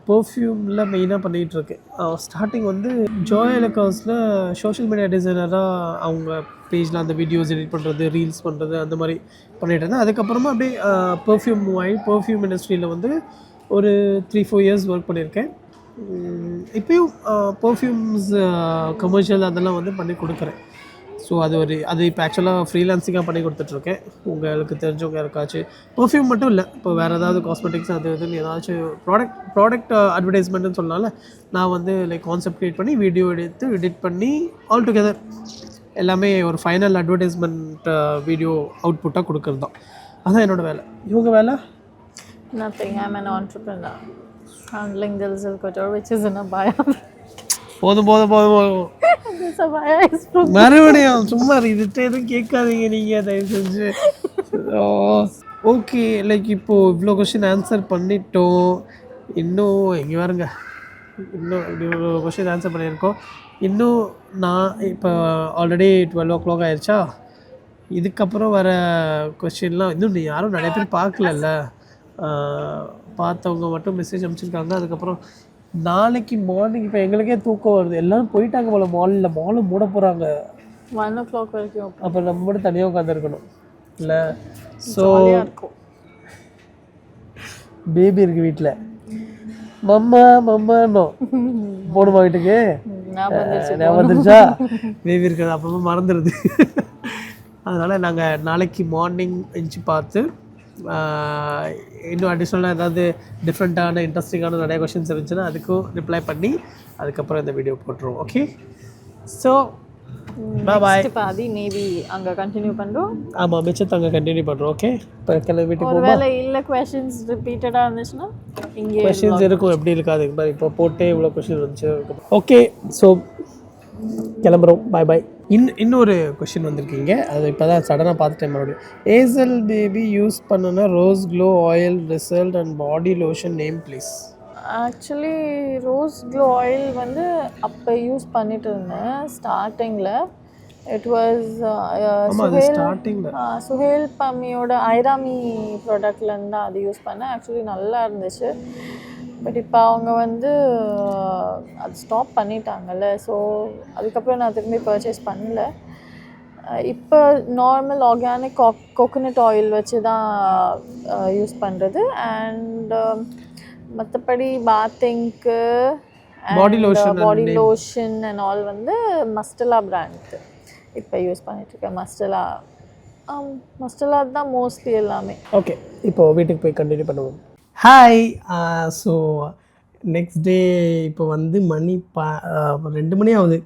பர்ஃப்யூமில் மெயினாக பண்ணிகிட்ருக்கேன். ஸ்டார்டிங் வந்து ஜோய் எலகாஸில் சோஷியல் மீடியா டிசைனராக அவங்க பேஜில் அந்த வீடியோஸ் எடிட் பண்ணுறது, ரீல்ஸ் பண்ணுறது அந்த மாதிரி பண்ணிகிட்டு இருந்தேன். அதுக்கப்புறமா அப்படியே பர்ஃப்யூம் பர்ஃப்யூம் இண்டஸ்ட்ரியில் வந்து ஒரு 3-4 இயர்ஸ் ஒர்க் பண்ணியிருக்கேன். இப்போயும் பர்ஃப்யூம்ஸ் கமர்ஷியல் அதெல்லாம் வந்து பண்ணி கொடுக்குறேன். ஸோ அது இப்போ ஆக்சுவலாக ஃப்ரீலான்சிங்காக பண்ணி கொடுத்துட்ருக்கேன். உங்களுக்கு தெரிஞ்சவங்க யாருக்காச்சும் பர்ஃப்யூம் மட்டும் இல்லை, இப்போ வேறு ஏதாவது காஸ்மெட்டிக்ஸ் அது இதுன்னு ஏதாச்சும் ப்ராடக்ட் அட்வர்டைஸ்மெண்ட்டுன்னு சொன்னால நான் வந்து லைக் கான்செப்ட் க்ரியேட் பண்ணி வீடியோ எடுத்து எடிட் பண்ணி ஆல் டுகெதர் எல்லாமே ஒரு ஃபைனல் அட்வர்டைஸ்மெண்ட் வீடியோ அவுட்புட்டாக கொடுக்குறது தான். அதுதான் என்னோடய வேலை. இவங்க வேலை Nothing. I'm an entrepreneur. Handling Dilzil Couture, which is in Abaya. போதும் This Abaya is from... மறுபடியும் சும்மா இதுகிட்ட எதுவும் கேட்காதீங்க நீங்கள் தயவு செஞ்சு. ஓகே, லைக் இப்போது இவ்வளோ கொஷின் ஆன்சர் பண்ணிட்டோம். இன்னும் எங்கே வருங்க, இன்னும் இப்படி ஒரு கொஷின் ஆன்சர் பண்ணியிருக்கோம். இன்னும் நான் இப்போ ஆல்ரெடி 12 o'clock ஆயிடுச்சா. இதுக்கப்புறம் வர கொஷின்லாம் இன்னும் யாரும் நிறைய பேர் பார்க்கலல்ல, பார்த்தவங்க மட்டும் மெசேஜ் அனுப்பிச்சிருக்காங்க. அதுக்கப்புறம் நாளைக்கு மார்னிங் இப்போ எங்களுக்கே தூக்கம் வருது, எல்லோரும் போயிட்டாங்க போல், மாலு மூட போகிறாங்க 1 o'clock வரைக்கும். அப்போ நம்ம மட்டும் தனியாக உட்காந்துருக்கணும் இல்லை. ஸோ பேபி இருக்குது வீட்டில், மம்மானோ போடுமா வீட்டுக்கு ஞாபகம் வந்துருச்சா, பேபி இருக்கிறது அப்பப்போ மறந்துடுது. அதனால் நாங்கள் நாளைக்கு மார்னிங் எஞ்சி பார்த்து இன்னும் அடிஷ்னலாக ஏதாவது டிஃப்ரெண்ட்டான இன்ட்ரெஸ்டிங்கான நிறைய கொஷின்ஸ் இருந்துச்சுன்னா அதுக்கும் ரிப்ளை பண்ணி அதுக்கப்புறம் இந்த வீடியோ போட்டுருவோம். Okay, so bye. பாதி மேபி அங்கே கண்டினியூ பண்ணுறோம். ஆமாம், மிச்சத்தை அங்கே கண்டினியூ பண்ணுறோம். ஓகே, இப்போ கிளம்பி வீட்டுக்கு போவோம். ஒருவேளை இல்லை கொஷின்ஸ் ரிப்பீட்டடாக இருந்துச்சுன்னா இங்கே கொஷின்ஸ் இருக்கும், எப்படி இருக்காது இப்போ போட்டே இவ்வளோ கொஷின் இருந்துச்சு. ஓகே, ஸோ கிளம்புறோம். பாய். இன்னொரு கொஷின் வந்திருக்கீங்க, அது இப்போ தான் சடனாக பார்த்துட்டேன் மறுபடியும். ஏசல் பேபி யூஸ் பண்ணுன்னா rose glow oil result and body lotion name please. Actually rose glow oil வந்து அப்போ யூஸ் பண்ணிட்டு இருந்தேன் ஸ்டார்டிங்கில். இட் வாஸ் சுஹேல் பம்மியோட ஐராமி ப்ராடக்ட்லேருந்து தான் அது யூஸ் பண்ணேன். ஆக்சுவலி நல்லா இருந்துச்சு. பட் இப்போ அவங்க வந்து அது ஸ்டாப் பண்ணிட்டாங்கல்ல, ஸோ அதுக்கப்புறம் நான் திரும்பி பர்ச்சேஸ் பண்ணல. இப்போ நார்மல் ஆர்கானிக் கோகோனட் ஆயில் வச்சு தான் யூஸ் பண்ணுறது. அண்ட் மற்றபடி பாத்திங்க்கு பாடி லோஷன் அண்ட் ஆல் வந்து மஸ்டலா பிராண்ட் இப்போ யூஸ் பண்ணிட்டுருக்கேன். மஸ்டலா தான் மோஸ்ட்லி எல்லாமே. ஓகே, இப்போது வீட்டுக்கு போய் கண்டினியூ பண்ணுவோம். ஹாய். ஸோ நெக்ஸ்ட் டே இப்போ வந்து மணி 2 மணி ஆகுது.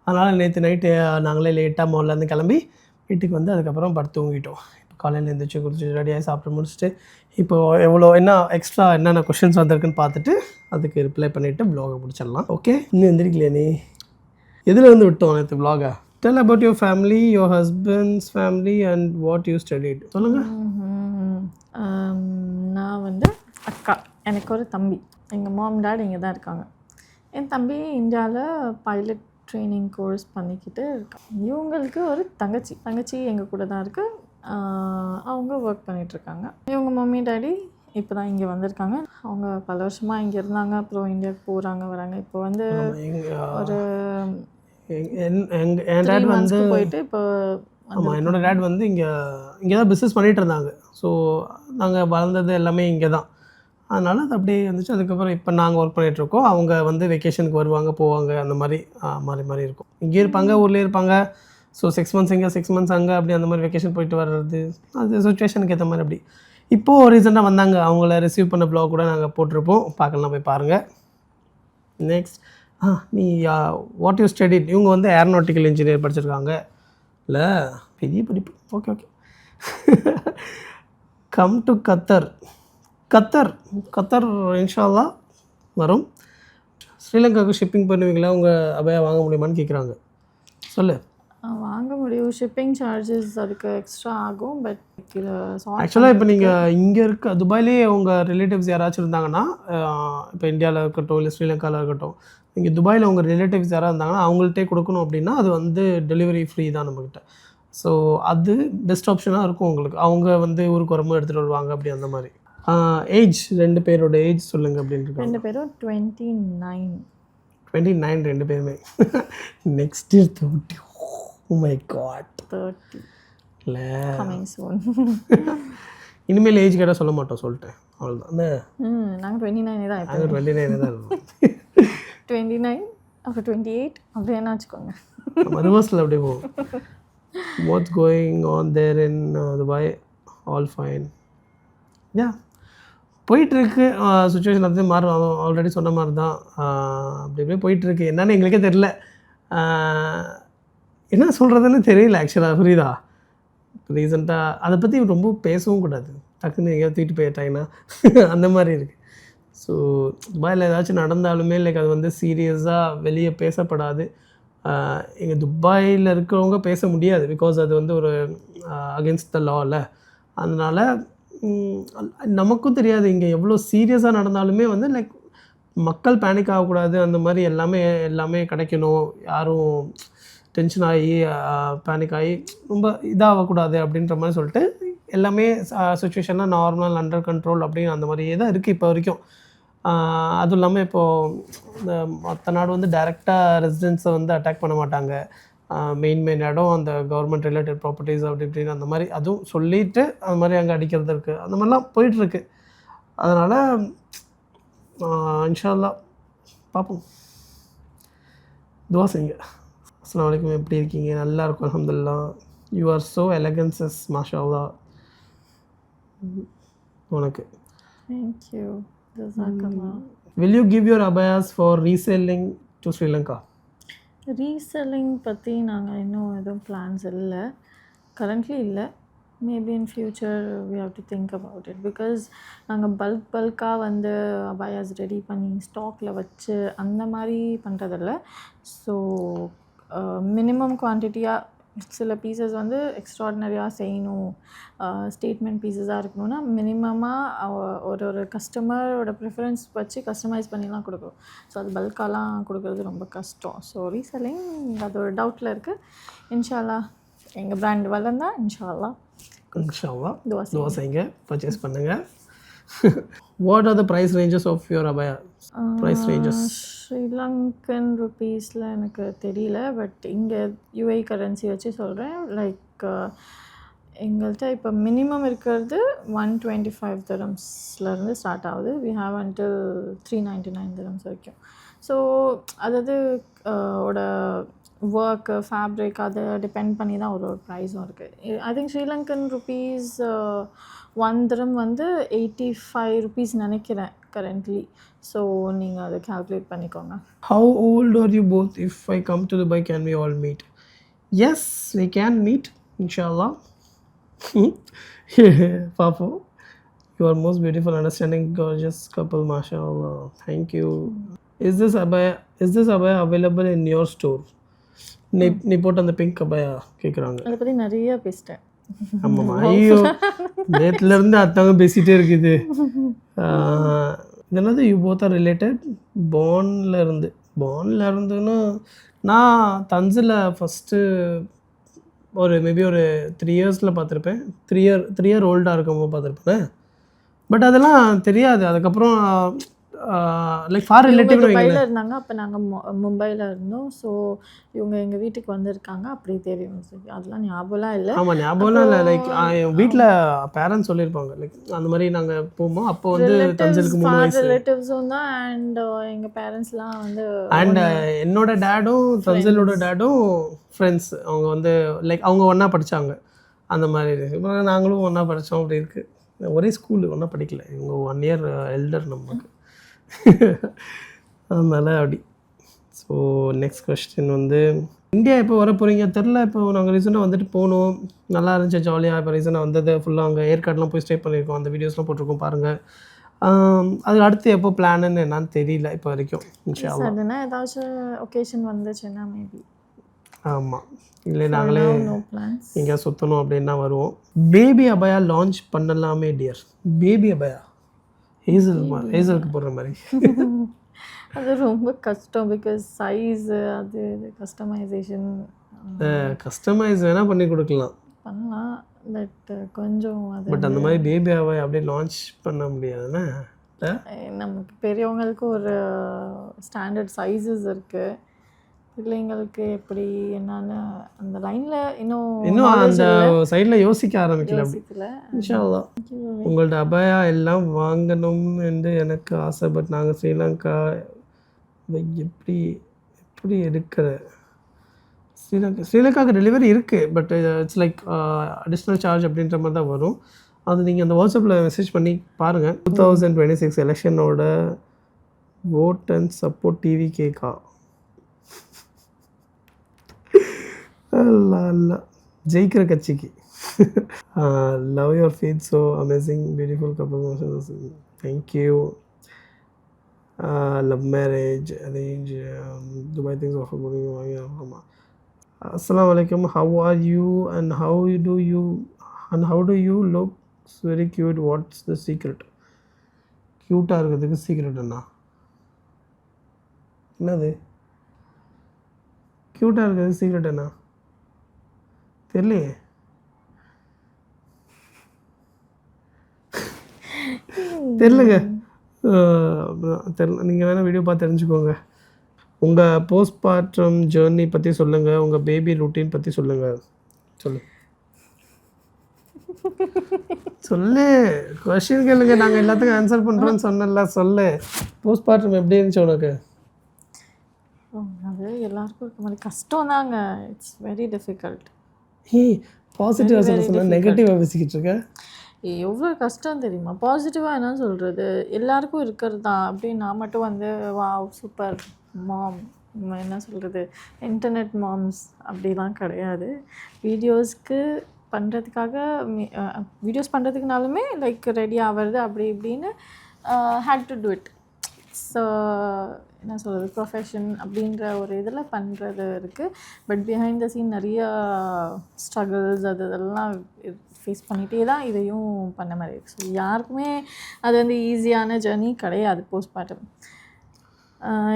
அதனால் நேற்று நைட்டு நாங்களே லேட்டாக மால்லேருந்து கிளம்பி வீட்டுக்கு வந்து அதுக்கப்புறம் படுத்து தூங்கிட்டோம். இப்போ காலையில் எழுந்திரிச்சு குடிச்சு ரெடியாகி சாப்பிட்டு முடிச்சுட்டு இப்போது என்ன எக்ஸ்ட்ரா என்னென்ன கொஷின்ஸ் வந்திருக்குன்னு பார்த்துட்டு அதுக்கு ரிப்ளை பண்ணிவிட்டு வ்ளாகை முடிச்சிடலாம். ஓகே, இன்னும் எந்திரிக்கலையா நீ? எதில் இருந்து விட்டோம் நேற்று வ்ளாகை? Tell about your family, your husband's family and what you studied. சொல்லுங்கள். நான் வந்து அக்கா, எனக்கு ஒரு தம்பி. எங்கள் மாம் டாட் இங்கே தான் இருக்காங்க. என் தம்பி இந்தியாவில் பைலட் ட்ரைனிங் கோர்ஸ் பண்ணிக்கிட்டு இருக்கான். இவங்களுக்கு ஒரு தங்கச்சி எங்கள் கூட தான் இருக்குது. அவங்க ஒர்க் பண்ணிகிட்ருக்காங்க. இவங்க மம்மி டாடி இப்போ தான் இங்கே வந்திருக்காங்க. அவங்க பல வருஷமாக இங்கே இருந்தாங்க, அப்புறம் இந்தியாவுக்கு போகிறாங்க வராங்க. இப்போ வந்து ஒரு என் டேட் வந்து போயிட்டு இப்போ ஆமாம், என்னோடய டேட் வந்து இங்கே தான் பிஸ்னஸ் பண்ணிகிட்டு இருந்தாங்க. ஸோ நாங்கள் வளர்ந்தது எல்லாமே இங்கே தான். அதனால் அது அப்படியே இருந்துச்சு. அதுக்கப்புறம் இப்போ நாங்கள் ஒர்க் பண்ணிகிட்ருக்கோம். அவங்க வந்து வெக்கேஷனுக்கு வருவாங்க போவாங்க, அந்த மாதிரி மாறி இருக்கும். இங்கே இருப்பாங்க, ஊர்லேயே இருப்பாங்க. ஸோ 6 months இங்கே 6 months அங்கே, அப்படி அந்த மாதிரி வெக்கேஷன் போயிட்டு வர்றது, அது சுச்சுவேஷனுக்கு ஏற்ற மாதிரி. அப்படி இப்போது ரீசெண்டாக வந்தாங்க, அவங்கள ரிசீவ் பண்ண ப்ளாக் கூட நாங்கள் போட்டிருப்போம், பார்க்கலாம், போய் பாருங்கள். நெக்ஸ்ட் நீ வாட் யூ ஸ்டடிட்? இவங்க வந்து ஏரோநாட்டிக்கல் இன்ஜினியர் படிச்சிருக்காங்க. இல்லை, பெரிய படிப்பு. ஓகே. கம் டு கத்தர் இன்ஷா அல்லாஹ் வரும். ஸ்ரீலங்காவுக்கு ஷிப்பிங் பண்ணுவீங்களா? உங்கள் அபயா வாங்க முடியுமான்னு கேட்குறாங்க. சொல்லு. வாங்க முடியும். ஷிப்பிங் சார்ஜஸ் அதுக்கு எக்ஸ்ட்ரா ஆகும். பட் ஆக்சுவலாக இப்போ நீங்கள் இங்கே இருக்க துபாயிலே உங்கள் ரிலேட்டிவ்ஸ் யாராச்சும் இருந்தாங்கன்னா, இப்போ இந்தியாவில் இருக்கட்டும் இல்லை ஸ்ரீலங்காவில் இருக்கட்டும், இங்கே துபாயில் உங்கள் ரிலேட்டிவ்ஸ் யாராவது இருந்தாங்கன்னா அவங்கள்ட்டே கொடுக்கணும் அப்படின்னா அது வந்து டெலிவரி ஃப்ரீ தான் நம்மக்கிட்ட. ஸோ அது பெஸ்ட் ஆப்ஷனாக இருக்கும் உங்களுக்கு. அவங்க வந்து ஊருக்கு வரும்போது எடுத்துகிட்டு வருவாங்க, அப்படி அந்த மாதிரி. ஏஜ் 2 பேரோட ஏஜ் சொல்லுங்கள் அப்படின்னு இருக்காங்க. 2 பேரும் 29. 29 2 பேருமே. Next year 30. Oh my god. 30 இல்லை கமிங் சூன். இனிமேல் ஏஜ் கேட்டால் சொல்ல மாட்டோம், சொல்லிட்டேன் அவ்வளோதான். நாங்கள் 29 தான் இப்போ. அது 29 தான் இருக்கும். 29 அப்புறம் 28 அப்படி என்ன வச்சுக்கோங்க. நம்ம ரிவர்ஸில் அப்படியே போவோம். What's going on there in Dubai? All fine. Ya போயிட்டுருக்கு. சுச்சுவேஷன் வந்து ஆல்ரெடி சொன்ன மாதிரி தான். அப்படி அப்படியே போயிட்டுருக்கு. என்னன்னு எங்களுக்கே தெரில, என்ன சொல்கிறதுன்னு தெரியல ஆக்சுவலாக. புரியுதா? ரீசெண்டாக அதை பற்றி ரொம்ப பேசவும் கூடாது, டக்குன்னு எங்கேயாவது தூக்கிட்டு போயிட்டாங்கன்னா அந்த மாதிரி இருக்குது. ஸோ துபாயில் ஏதாச்சும் நடந்தாலுமே லைக் அது வந்து சீரியஸாக வெளியே பேசப்படாது. எங்கள் துபாயில் இருக்கிறவங்க பேச முடியாது, பிகாஸ் அது வந்து ஒரு அகென்ஸ்ட் த லாவில். அதனால் நமக்கும் தெரியாது இங்கே எவ்வளோ சீரியஸாக நடந்தாலுமே வந்து லைக் மக்கள் பேனிக் ஆகக்கூடாது. அந்த மாதிரி எல்லாமே கிடைக்கணும், யாரும் டென்ஷன் ஆகி பேனிக் ஆகி ரொம்ப இதாகக்கூடாது அப்படின்ற மாதிரி சொல்லிட்டு எல்லாமே சுச்சுவேஷனாக நார்மல் அண்டர் கண்ட்ரோல் அப்படின்னு அந்த மாதிரியே தான் இருக்குது இப்போ வரைக்கும். அதுவும் இல்லாமல் இப்போது இந்த மற்ற நாடு வந்து டைரெக்டாக ரெசிடென்ட்ஸை வந்து அட்டாக் பண்ண மாட்டாங்க. மெயின் இடம் அந்த கவர்மெண்ட் ரிலேட்டட் ப்ராப்பர்ட்டிஸ் அப்படி இப்படின்னு அந்த மாதிரி அதுவும் சொல்லிவிட்டு அந்த மாதிரி அங்கே அடிக்கிறது இருக்குது. அந்த மாதிரிலாம் போயிட்டுருக்கு. அதனால் இன்ஷா அல்லாஹ் பார்ப்போம், துவா செய்யுங்க. அஸ்ஸலாமு அலைக்கும். எப்படி இருக்கீங்க? நல்லா இருக்கும் அல்ஹம்துலில்லாஹ். யூ ஆர் ஸோ எலகன்சஸ் மாஷா அல்லாஹ். உனக்கு தேங்க்யூ. ஜஸாக்கல்லாஹ். Will you give your abayas for reselling to Sri Lanka? Reselling பற்றி நாங்கள் இன்னும் எதுவும் பிளான்ஸ் இல்லை, கரண்ட்லி இல்லை. Maybe in future we have to think about it. Because நாங்கள் பல்காக வந்து அபாயாஸ் ரெடி பண்ணி ஸ்டாக்கில் வச்சு அந்த மாதிரி பண்ணுறதில்ல. ஸோ மினிமம் குவான்டிட்டியாக சில பீசஸ் வந்து எக்ஸ்ட்ராடினரியாக செய்யணும், ஸ்டேட்மெண்ட் பீசஸாக இருக்கணும்னா மினிமமாக ஒரு கஸ்டமரோட ப்ரிஃபரன்ஸ் வச்சு கஸ்டமைஸ் பண்ணிலாம் கொடுக்குறோம். ஸோ அது பல்காலாம் கொடுக்குறது ரொம்ப கஷ்டம். ஸோ ரீசெல்லிங் அது ஒரு டவுட்டில் இருக்குது. இன்ஷா அல்லாஹ் எங்கள் பிராண்ட் வளர்ந்தா இன்ஷா அல்லாஹ் துவா செய்யுங்க, பர்ச்சேஸ் பண்ணுங்கள். What are the price ranges of your abaya? Price ranges Sri Lankan ருப்பீஸில் எனக்கு தெரியல, பட் இங்கே யூஏ கரன்சி வச்சு சொல்கிறேன். லைக் எங்கள்கிட்ட இப்போ மினிமம் இருக்கிறது 125 திரம்ஸ்லேருந்து ஸ்டார்ட் ஆகுது. வி ஹாவ் அன்டில் 399 திரம்ஸ் வரைக்கும். ஸோ அதாவது ஓட ஒர்க்கு ஃபேப்ரிக் அதை டிபெண்ட் பண்ணி தான் ஒரு ப்ரைஸும் இருக்குது. I think Sri Lankan rupees 1 dirham வந்து 85 ருப்பீஸ் நினைக்கிறேன் கரண்ட்லி. ஸோ நீங்கள் அதை கால்குலேட் பண்ணிக்கோங்க. How old are you both? If I come to Dubai, can we all meet? Yes, we can meet, inshallah. Papo, you are most beautiful, understanding, gorgeous couple, mashallah. Thank you. Is this abaya available in your store? நீ போட்ட அந்த pink Abhaya கேட்குறாங்க. அதை பற்றி நிறைய பேசிட்டேன். ஆமாம்மா, ஐயோ நேற்றுலேருந்து அத்தாங்க பேசிகிட்டே இருக்குது. என்னது யூ போத் ஆர் ரிலேட்டட்? பாண்டில் இருந்துன்னா நான் தஞ்சில் ஃபஸ்ட்டு ஒரு மேபி ஒரு 3 இயர்ஸில் பார்த்துருப்பேன். 3 இயர் ஓல்டாக இருக்கும்போது பார்த்துருப்பேன். பட் அதெல்லாம் தெரியாது. அதுக்கப்புறம் லைக் ஃபார் ரிலேட்டிவ் துபாயில் இருந்தாங்க, அப்போ நாங்கள் மும்பையில் இருந்தோம். ஸோ இவங்க எங்கள் வீட்டுக்கு வந்திருக்காங்க, அப்படி தெரியும். அதெல்லாம் ஞாபகம்லாம் இல்லை. ஆமாம், ஞாபகம்லாம் இல்லை. லைக் என் வீட்டில் பேரண்ட்ஸ் சொல்லியிருப்பாங்க லைக் அந்த மாதிரி நாங்கள் போவோம். அப்போ வந்து தஞ்சலுக்கு 3 வயசு. ரிலேட்டிவ்ஸும் தான். அண்ட் எங்கள் பேரண்ட்ஸ்லாம் வந்து அண்ட் என்னோட டேடும் தஞ்சலோட டேடும் ஃப்ரெண்ட்ஸ். அவங்க வந்து லைக் அவங்க ஒன்றா படித்தாங்க அந்த மாதிரி இருக்குது. அப்புறம் நாங்களும் ஒன்றா படித்தோம். அப்படி இருக்குது. ஒரே ஸ்கூலு, ஒன்றா படிக்கல. இவங்க 1 இயர் எல்டர் நமக்கு. அதனால் அப்படி. ஸோ நெக்ஸ்ட் கொஸ்டின் வந்து இந்தியா எப்போ வர போகிறீங்க தெரில. இப்போ நாங்கள் ரீசெண்டாக வந்துட்டு போனோம், நல்லா இருந்துச்சு, ஜாலியாக. இப்போ ரீசெண்டாக வந்தது ஃபுல்லாக அங்கே ஏற்காடுலாம் போய் ஸ்டே பண்ணியிருக்கோம். அந்த வீடியோஸ்லாம் போட்டிருக்கோம் பாருங்கள். அது அடுத்து எப்போ பிளான்னு என்னன்னு தெரியல இப்போ வரைக்கும். இன்ஷா அல்லாஹ் அதுனா ஏதாச்சும் ஒகேஷன் வந்துச்சுன்னா மேபி. ஆமாம், இல்லை நாங்களே நோ பிளான்ஸ். எங்கேயா சுற்றணும் அப்படின்னா வருவோம். பேபி அபயா லான்ச் பண்ணலாமே டியர். பேபி அபயா ஹேசலுக்கு போடுற மாதிரி. அது ரொம்ப கஷ்டம். பிகாஸ் சைஸு அது கஸ்டமைசேஷன். கஸ்டமைஸ் வேணால் பண்ணி கொடுக்கலாம். பண்ணலாம் பட் கொஞ்சம் அது பட் அந்த மாதிரி பேபியாவை அப்படியே லான்ச் பண்ண முடியாதுண்ணே. நமக்கு பெரியவங்களுக்கு ஒரு ஸ்டாண்டர்ட் சைஸஸ் இருக்குது, பிள்ளைங்களுக்கு எப்படி என்னன்னு அந்த லைனில் இன்னும் அந்த சைடில் யோசிக்க ஆரம்பிக்கல. யோசிக்கல. இன்ஷா அல்லாஹ் உங்கள்ட்ட அபாயா எல்லாம் வாங்கணும் என்று எனக்கு ஆசை. பட் நாங்கள் ஸ்ரீலங்கா எப்படி எப்படி எடுக்கிற ஸ்ரீலங்காவுக்கு டெலிவரி இருக்குது. But it's like additional charge அப்படின்ற மாதிரி தான் வரும். அது நீங்கள் அந்த வாட்ஸ்அப்பில் மெசேஜ் பண்ணி பாருங்கள். 2026 எலெக்ஷனோட vote and support TVK-க்கா? அல்லா அல்லா ஜெயிக்கிற கட்சிக்கு. Love your feet so amazing beautiful கப்பல். Thank you. Love marriage arrange Dubai things offer பண்ணுவீங்க. ஆமாம். அஸ்ஸலாமு அலைக்கும். How are you and how do you look very cute? What's the secret? க்யூட்டாக இருக்கிறதுக்கு சீக்ரெட் என்னது? க்யூட்டாக இருக்கிறதுக்கு சீக்ரெட் என்ன தெரியலையே. தெரிலங்க, தெரில. நீங்கள் வேணால் வீடியோ பார்த்து தெரிஞ்சுக்கோங்க. உங்கள் போஸ்ட்மார்ட்டம் ஜேர்னி பற்றி சொல்லுங்கள். உங்கள் பேபி ரூட்டீன் பற்றி சொல்லுங்கள். சொல்லு கொஷின் கேளுங்க, நாங்கள் எல்லாத்துக்கும் ஆன்சர் பண்ணுறோன்னு சொன்னல. சொல்லு, போஸ்ட்மார்ட்டம் எப்படி இருந்துச்சு உனக்கு? அது எல்லாருக்கும் இருக்க மாதிரி கஷ்டம் தாங்க. It's very difficult. பாசிட்டிவாக சொன்னால் நெகட்டிவாக பேசிக்கிட்டு இருக்கேன். எவ்வளோ கஷ்டம் தெரியுமா? பாசிட்டிவாக என்ன சொல்கிறது, எல்லாருக்கும் இருக்கிறது தான். அப்படின்னு நான் மட்டும் வந்து வாவ் சூப்பர் மாம், என்ன சொல்கிறது, இன்டர்நெட் மாம்ஸ் அப்படிலாம் கிடையாது. வீடியோஸ்க்கு பண்ணுறதுக்காக வீடியோஸ் பண்ணுறதுக்குனாலுமே லைக் ரெடி ஆகிறது அப்படி இப்படின்னு hate to do it. So என்ன சொல்கிறது, ப்ரொஃபஷன் அப்படின்ற ஒரு இதில் பண்ணுறது இருக்குது. பட் பிஹைண்ட் த சீன் நிறைய ஸ்ட்ரகிள்ஸ் அதெல்லாம் ஃபேஸ் பண்ணிகிட்டே தான் இதையும் பண்ண மாதிரி இருக்குது. ஸோ யாருக்குமே அது வந்து ஈஸியான ஜர்னி கிடையாது போஸ்ட்மார்ட்டம்.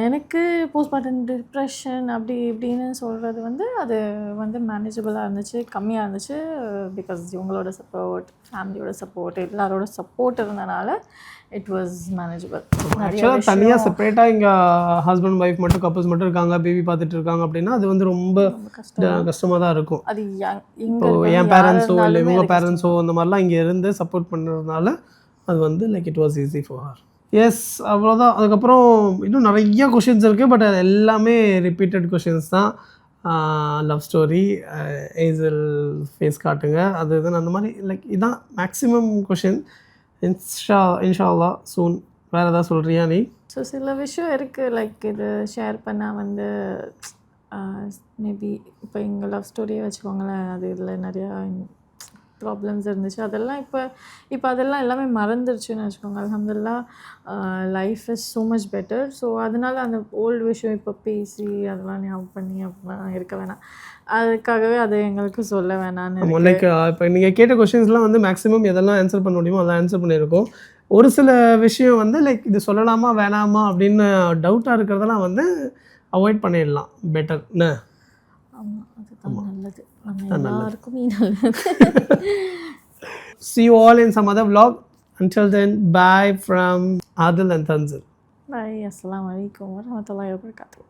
எனக்கு போஸ்ட்மார்ட்டம் டிப்ரெஷன் அப்படி இப்படின்னு சொல்கிறது வந்து அது வந்து மேனேஜபிளாக இருந்துச்சு, கம்மியாக இருந்துச்சு. பிகாஸ் இவங்களோட சப்போர்ட், ஃபேமிலியோட சப்போர்ட், எல்லாரோட சப்போர்ட் இருந்தனால இட் வாஸ் மேனேஜபிள். ஆக்சுவலாக தனியாக செப்பரேட்டாக இங்கே ஹஸ்பண்ட் ஒய்ஃப் மட்டும் கப்பல்ஸ் மட்டும் இருக்காங்க, பேபி பார்த்துட்டு இருக்காங்க அப்படின்னா அது வந்து ரொம்ப கஷ்டமாக தான் இருக்கும். அது இப்போ என் பேரண்ட்ஸோ இல்லை இவங்க பேரண்ட்ஸோ அந்த மாதிரிலாம் இங்கே இருந்து சப்போர்ட் பண்ணுறதுனால அது வந்து like it was easy for her. Yes, அவ்வளோதான். அதுக்கப்புறம் இன்னும் நிறைய கொஷின்ஸ் இருக்குது. பட் அது எல்லாமே ரிப்பீட்டட் கொஷின்ஸ் தான். லவ் ஸ்டோரி, ஏஞ்சல் ஃபேஸ் காட்டுங்க, அது இதுன்னு அந்த மாதிரி லைக் இதான் மேக்ஸிமம் கொஷின். இன்ஷா அல்லாஹ் சூன். வேறு எதாவது சொல்கிறியா நீ? ஸோ சில விஷயம் இருக்குது லைக் இது ஷேர் பண்ணால் வந்து மேபி இப்போ எங்கள் லவ் ஸ்டோரியே வச்சுக்கோங்களேன், அது இதில் நிறையா ப்ராப்ளம்ஸ் இருந்துச்சு. அதெல்லாம் இப்போ அதெல்லாம் எல்லாமே மறந்துருச்சுன்னு வச்சுக்கோங்க. அல்ஹம்துலில்லாஹ் life is so much better. So அதனால் அந்த ஓல்டு விஷயம் இப்போ பேசி அதெல்லாம் ஞாபகம் பண்ணி அப்படிலாம் இருக்க வேணாம். அதுக்காகவே அதை எங்களுக்கு சொல்ல வேணான்னு. லைக் இப்போ நீங்கள் கேட்ட கொஷின்ஸ்லாம் வந்து மேக்ஸிமம் எதெல்லாம் ஆன்சர் பண்ண முடியுமோ அதெல்லாம் ஆன்சர் பண்ணியிருக்கோம். ஒரு சில விஷயம் வந்து லைக் இது சொல்லலாமா வேணாமா அப்படின்னு டவுட்டாக இருக்கிறதெல்லாம் வந்து அவாய்ட் பண்ணிடலாம் பெட்டர்னு. ஆமாம், அதுதான் நல்லது. எல்லாருக்குமே நல்லது. See you all in some other vlog. Until then, bye from Adil and Tanzil. Bye. Assalamu alaikum warahmatullahi wabarakatuh.